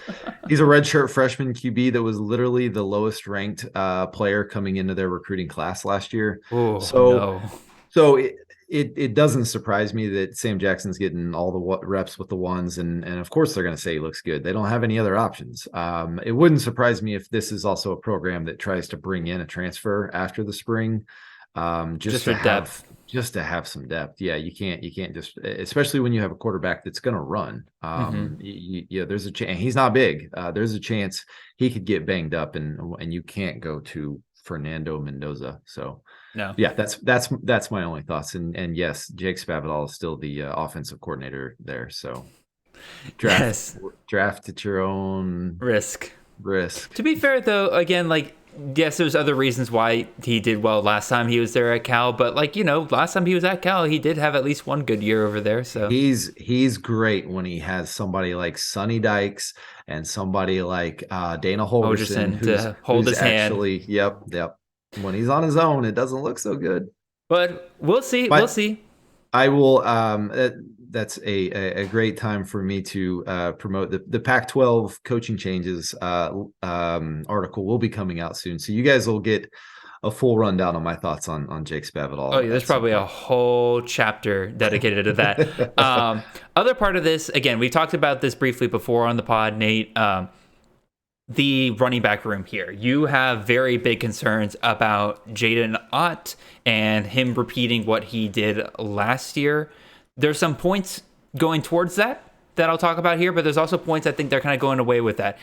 Speaker 4: a redshirt freshman QB that was literally the lowest ranked player coming into their recruiting class last year.
Speaker 1: Oh
Speaker 4: So
Speaker 1: no.
Speaker 4: so it doesn't surprise me that Sam Jackson's getting all the reps with the ones, and of course they're going to say he looks good. They don't have any other options. It wouldn't surprise me if this is also a program that tries to bring in a transfer after the spring, just
Speaker 1: for
Speaker 4: to
Speaker 1: depth.
Speaker 4: have some depth. Yeah, you can't just, especially when you have a quarterback that's going to run. There's a chance he's not big. There's a chance he could get banged up, and you can't go to Fernando Mendoza. So.
Speaker 1: No.
Speaker 4: Yeah, that's my only thoughts. And yes, Jake Spavital is still the offensive coordinator there. So draft at your own
Speaker 1: risk.
Speaker 4: To
Speaker 1: be fair, though, again, like, yes, there's other reasons why he did well last time he was there at Cal, but last time he was at Cal, he did have at least one good year over there. So
Speaker 4: he's great when he has somebody like Sonny Dykes and somebody like Dana Holgerson
Speaker 1: to hold his hand.
Speaker 4: Yep. When he's on his own, it doesn't look so good.
Speaker 1: But we'll see. We'll see.
Speaker 4: I will. That's a great time for me to promote the Pac-12 coaching changes article will be coming out soon, so you guys will get a full rundown on my thoughts on Jake Spavital.
Speaker 1: Oh, yeah, there's probably a whole chapter dedicated to that. Other part of this, again, we talked about this briefly before on the pod, Nate. The running back room here. You have very big concerns about Jaden Ott and him repeating what he did last year. There's some points going towards that I'll talk about here, but there's also points I think they're kind of going away with that.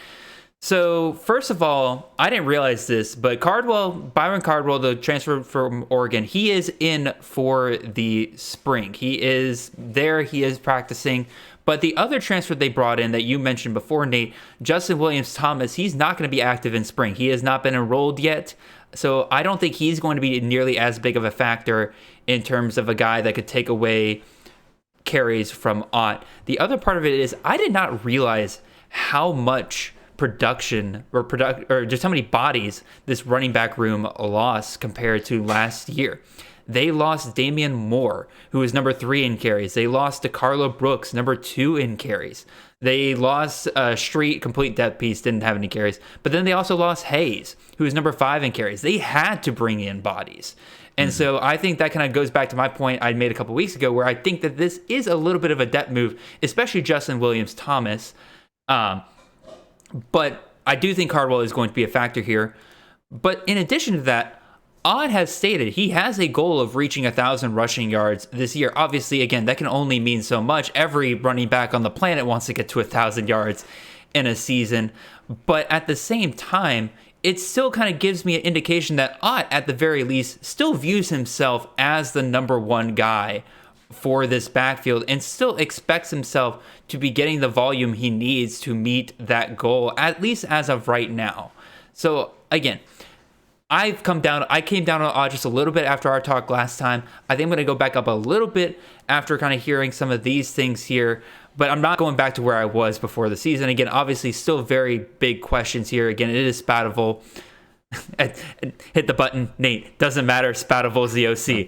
Speaker 1: So first of all, I didn't realize this, but Byron Cardwell, the transfer from Oregon, he is in for the spring. He is there. He is practicing. But the other transfer they brought in that you mentioned before, Nate, Justin Williams-Thomas, he's not going to be active in spring. He has not been enrolled yet. So I don't think he's going to be nearly as big of a factor in terms of a guy that could take away carries from Ott. The other part of it is I did not realize how much production or just how many bodies this running back room lost compared to last year. They lost Damian Moore, who is number 3 in carries. They lost DeCarlo Brooks, number 2 in carries. They lost Street, complete depth piece, didn't have any carries. But then they also lost Hayes, who is number 5 in carries. They had to bring in bodies. And so I think that kind of goes back to my point I made a couple weeks ago, where I think that this is a little bit of a depth move, especially Justin Williams-Thomas. But I do think Cardwell is going to be a factor here. But in addition to that, Ott has stated he has a goal of reaching 1,000 rushing yards this year. Obviously, again, that can only mean so much. Every running back on the planet wants to get to 1,000 yards in a season. But at the same time, it still kind of gives me an indication that Ott, at the very least, still views himself as the number 1 guy for this backfield and still expects himself to be getting the volume he needs to meet that goal, at least as of right now. So, again, I came down on Ott just a little bit after our talk last time. I think I'm going to go back up a little bit after kind of hearing some of these things here, but I'm not going back to where I was before the season. Again, obviously still very big questions here. Again, it is Spatival. Hit the button, Nate. Doesn't matter. Spatival is the OC.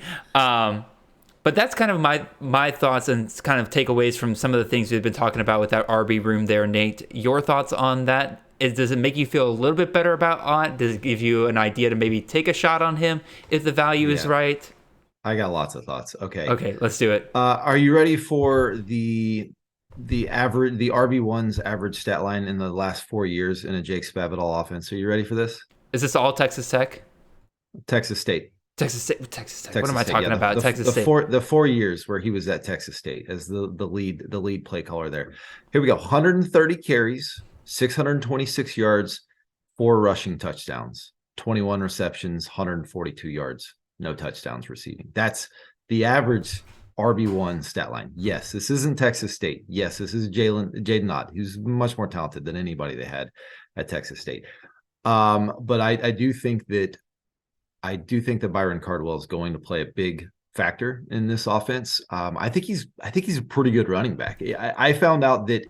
Speaker 1: But that's kind of my thoughts and kind of takeaways from some of the things we've been talking about with that RB room there, Nate. Your thoughts on that? Does it make you feel a little bit better about Ott? Does it give you an idea to maybe take a shot on him if the value is right?
Speaker 4: I got lots of thoughts. Okay,
Speaker 1: let's do it.
Speaker 4: Are you ready for the RB1's average stat line in the last 4 years in a Jake Spavital offense? Are you ready for this?
Speaker 1: Is this all Texas Tech?
Speaker 4: Texas State.
Speaker 1: Texas Tech. What am I talking about? Texas State.
Speaker 4: The 4 years where he was at Texas State as the lead play caller there. Here we go. 130 carries, 626 yards, 4 rushing touchdowns, 21 receptions, 142 yards, no touchdowns receiving. That's the average RB1 stat line. Yes, this isn't Texas State. Yes, this is Jaden Ott, who's much more talented than anybody they had at Texas State. But I do think that Byron Cardwell is going to play a big factor in this offense. I think he's a pretty good running back. I found out that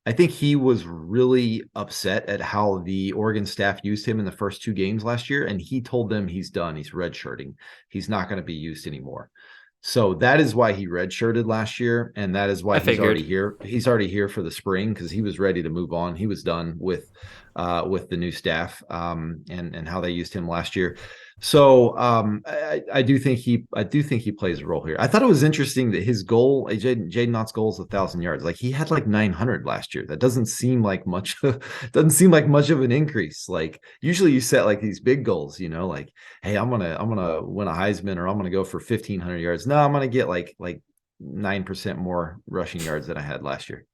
Speaker 4: I think he was really upset at how the Oregon staff used him in the first 2 games last year, and he told them he's done. He's redshirting. He's not going to be used anymore. So that is why he redshirted last year, and that is why he's already here. He's already here for the spring because he was ready to move on. He was done with the new staff and how they used him last year. So I do think he plays a role here. I thought it was interesting that his goal, Jaden Knott's goal is 1,000 yards. Like he had like 900 last year. That doesn't seem like much. Doesn't seem like much of an increase. Like usually you set like these big goals, like, hey, I'm gonna win a Heisman or I'm gonna go for 1,500 yards. No, I'm gonna get like 9% more rushing yards than I had last year.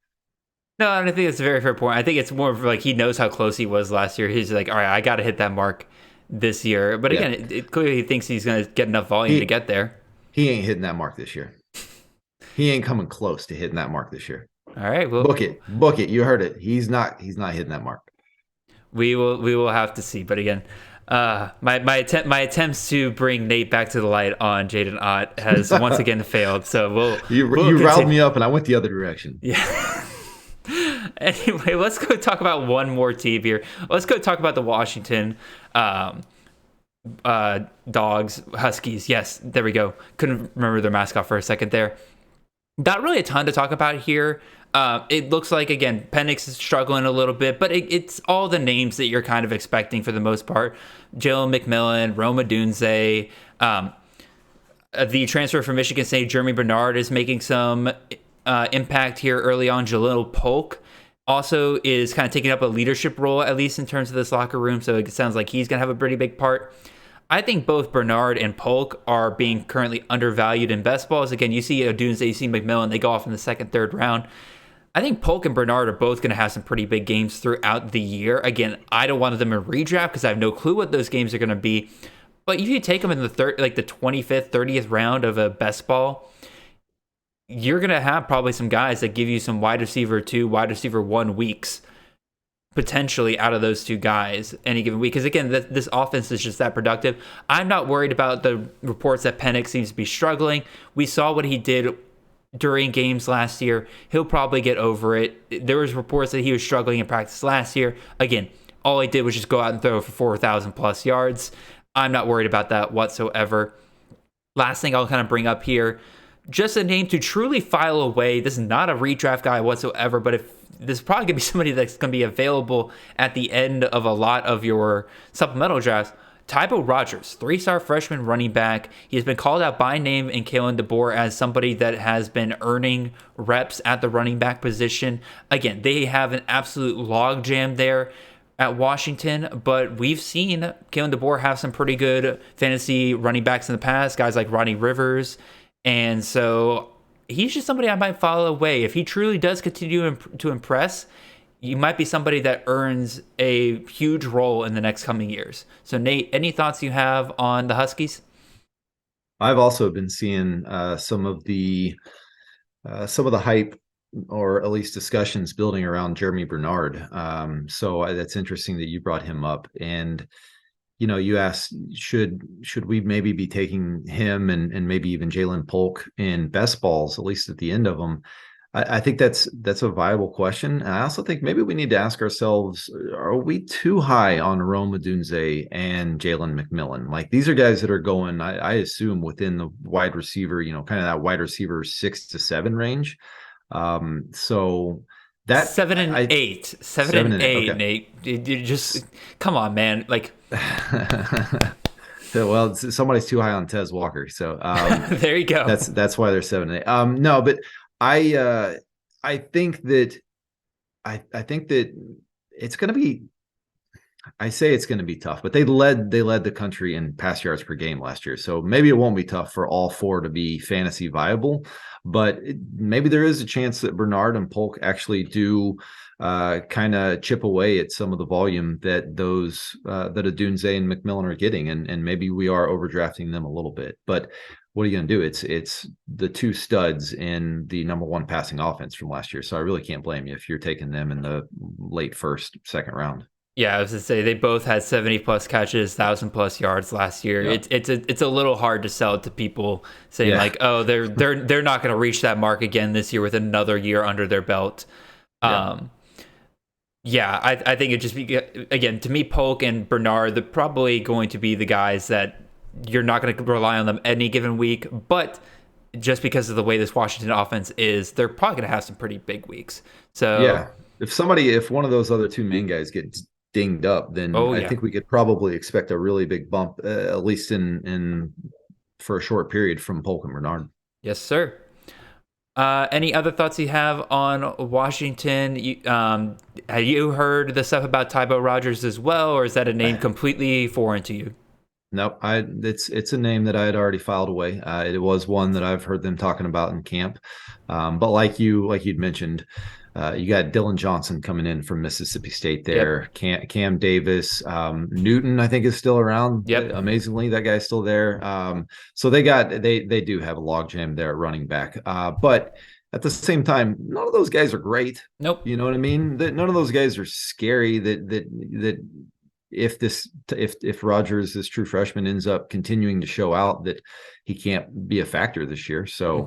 Speaker 1: No, and I think it's a very fair point. I think it's more of like he knows how close he was last year. He's like, all right, I got to hit that mark this year. But again, it clearly he thinks he's going to get enough volume to get there.
Speaker 4: He ain't hitting that mark this year. He ain't coming close to hitting that mark this year.
Speaker 1: All right, well,
Speaker 4: book it. You heard it. He's not hitting that mark.
Speaker 1: We will have to see. But again, my attempts to bring Nate back to the light on Jaden Ott has once again failed. So we'll
Speaker 4: you riled me up, and I went the other direction.
Speaker 1: Yeah. Anyway, let's go talk about one more team here. Let's go talk about the Washington Dogs, Huskies. Yes, there we go. Couldn't remember their mascot for a second there. Not really a ton to talk about here. It looks like, again, Penix is struggling a little bit, but it's all the names that you're kind of expecting for the most part. Jalen McMillan, Roma Dunze, the transfer from Michigan State, Jeremy Bernard, is making some impact here early on. Jalil Polk also is kind of taking up a leadership role, at least in terms of this locker room. So it sounds like he's going to have a pretty big part. I think both Bernard and Polk are being currently undervalued in best balls. Again, you see Odunze, you see McMillan, they go off in the second, third round. I think Polk and Bernard are both going to have some pretty big games throughout the year. Again, I don't want them in redraft because I have no clue what those games are going to be. But if you take them in the 25th, 30th round of a best ball, you're going to have probably some guys that give you some wide receiver 2, wide receiver 1 weeks potentially out of those 2 guys any given week. Because again, this offense is just that productive. I'm not worried about the reports that Penix seems to be struggling. We saw what he did during games last year. He'll probably get over it. There was reports that he was struggling in practice last year. Again, all he did was just go out and throw for 4,000 plus yards. I'm not worried about that whatsoever. Last thing I'll kind of bring up here, just a name to truly file away. This is not a redraft guy whatsoever, but if this is probably going to be somebody that's going to be available at the end of a lot of your supplemental drafts. Tybo Rogers, 3-star freshman running back. He has been called out by name in Kalen DeBoer as somebody that has been earning reps at the running back position. Again, they have an absolute logjam there at Washington, but we've seen Kalen DeBoer have some pretty good fantasy running backs in the past, guys like Ronnie Rivers. And so he's just somebody I might follow away. If he truly does continue to impress, you might be somebody that earns a huge role in the next coming years. So Nate, any thoughts you have on the Huskies?
Speaker 4: I've also been seeing some of the hype, or at least discussions, building around Jeremy Bernard. So that's interesting that you brought him up. And you asked, should we maybe be taking him and maybe even Jalen Polk in best balls, at least at the end of them? I think that's a viable question. And I also think maybe we need to ask ourselves, are we too high on Rome Odunze and Jalen McMillan? Like, these are guys that are going, I assume, within the wide receiver, kind of that wide receiver 6 to 7 range. So that
Speaker 1: 7 and 8, 7 and 8, okay. Nate, you just come on, man. Like,
Speaker 4: well, somebody's too high on Tez Walker, so
Speaker 1: there you go.
Speaker 4: That's why they're 7 and 8. No, but I think that it's going to be. I say it's going to be tough, but they led the country in pass yards per game last year, so maybe it won't be tough for all 4 to be fantasy viable. But maybe there is a chance that Bernard and Polk actually do kind of chip away at some of the volume that that Odunze and McMillan are getting, and maybe we are overdrafting them a little bit. But what are you going to do? It's the 2 studs in the number 1 passing offense from last year, so I really can't blame you if you're taking them in the late first, second round.
Speaker 1: Yeah, I was to say they both had 70 plus catches, 1,000 plus yards last year.
Speaker 4: Yeah.
Speaker 1: It's a little hard to sell it to people saying
Speaker 4: Yeah.
Speaker 1: like, oh, they're not going to reach that mark again this year with another year under their belt.
Speaker 4: Yeah.
Speaker 1: Yeah, I think it just be, again, to me, Polk and Bernard, they're probably going to be the guys that you're not going to rely on them any given week. But just because of the way this Washington offense is, they're probably going to have some pretty big weeks. So,
Speaker 4: Yeah. If one of those other two main guys gets dinged up, then
Speaker 1: oh
Speaker 4: I
Speaker 1: yeah,
Speaker 4: think we could probably expect a really big bump, at least in for a short period from Polk and Bernard.
Speaker 1: yes, sir. Any other thoughts you have on Washington? Have you heard the stuff about Tybo Rogers as well, or is that a name completely foreign to you?
Speaker 4: Nope, it's a name that I had already filed away. It was one that I've heard them talking about in camp, but like you'd mentioned, you got Dylan Johnson coming in from Mississippi State there.
Speaker 1: Yep.
Speaker 4: Cam Davis, Newton, I think is still around.
Speaker 1: Yep.
Speaker 4: Amazingly, that guy's still there. So they do have a logjam there at running back. But at the same time, none of those guys are great.
Speaker 1: Nope.
Speaker 4: You know what I mean? None of those guys are scary. That if Rogers, this true freshman, ends up continuing to show out, that he can't be a factor this year. So,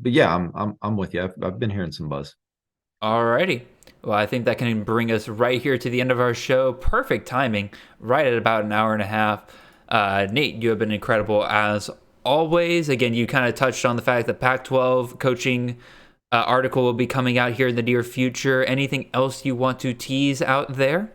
Speaker 4: but yeah, I'm with you. I've been hearing some buzz.
Speaker 1: Alrighty. Well, I think that can bring us right here to the end of our show. Perfect timing, right at about an hour and a half. Nate, you have been incredible as always. Again, you kind of touched on the fact that Pac-12 coaching article will be coming out here in the near future. Anything else you want to tease out there?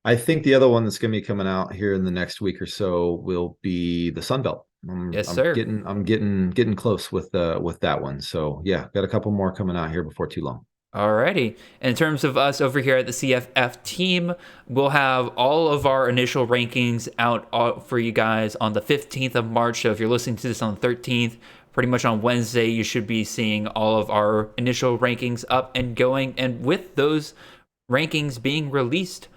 Speaker 4: I think the other one that's going to be coming out here in the next week or so will be the Sun Belt.
Speaker 1: Yes, sir.
Speaker 4: I'm getting close with that one. So yeah, got a couple more coming out here before too long.
Speaker 1: Alrighty. In terms of us over here at the CFF team, we'll have all of our initial rankings out for you guys on the 15th of March. So if you're listening to this on the 13th, pretty much on Wednesday, you should be seeing all of our initial rankings up and going. And with those rankings being released,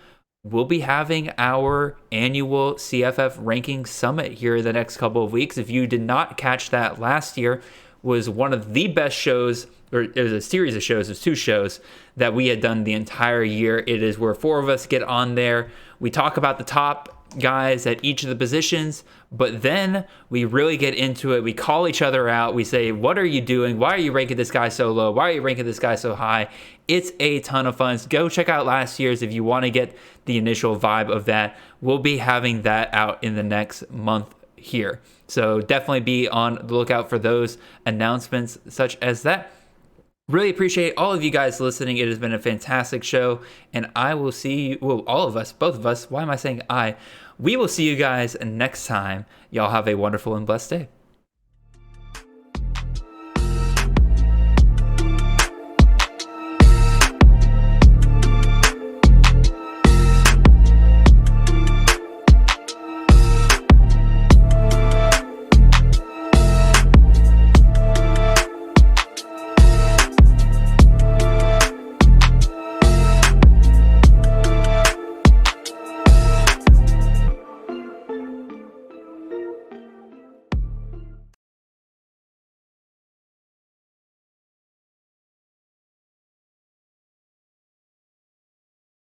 Speaker 1: we'll be having our annual CFF ranking summit here in the next couple of weeks. If you did not catch that last year, was one of the best shows, or it was a series of shows, it was 2 shows that we had done the entire year. It is where 4 of us get on there. We talk about the top guys at each of the positions, but then we really get into it. We call each other out. We say, what are you doing? Why are you ranking this guy so low? Why are you ranking this guy so high? It's a ton of fun. So go check out last year's if you want to get the initial vibe of that. We'll be having that out in the next month here. So definitely be on the lookout for those announcements such as that. Really appreciate all of you guys listening. It has been a fantastic show, and I will see you, well, all of us, both of us. Why am I saying I? We will see you guys next time. Y'all have a wonderful and blessed day.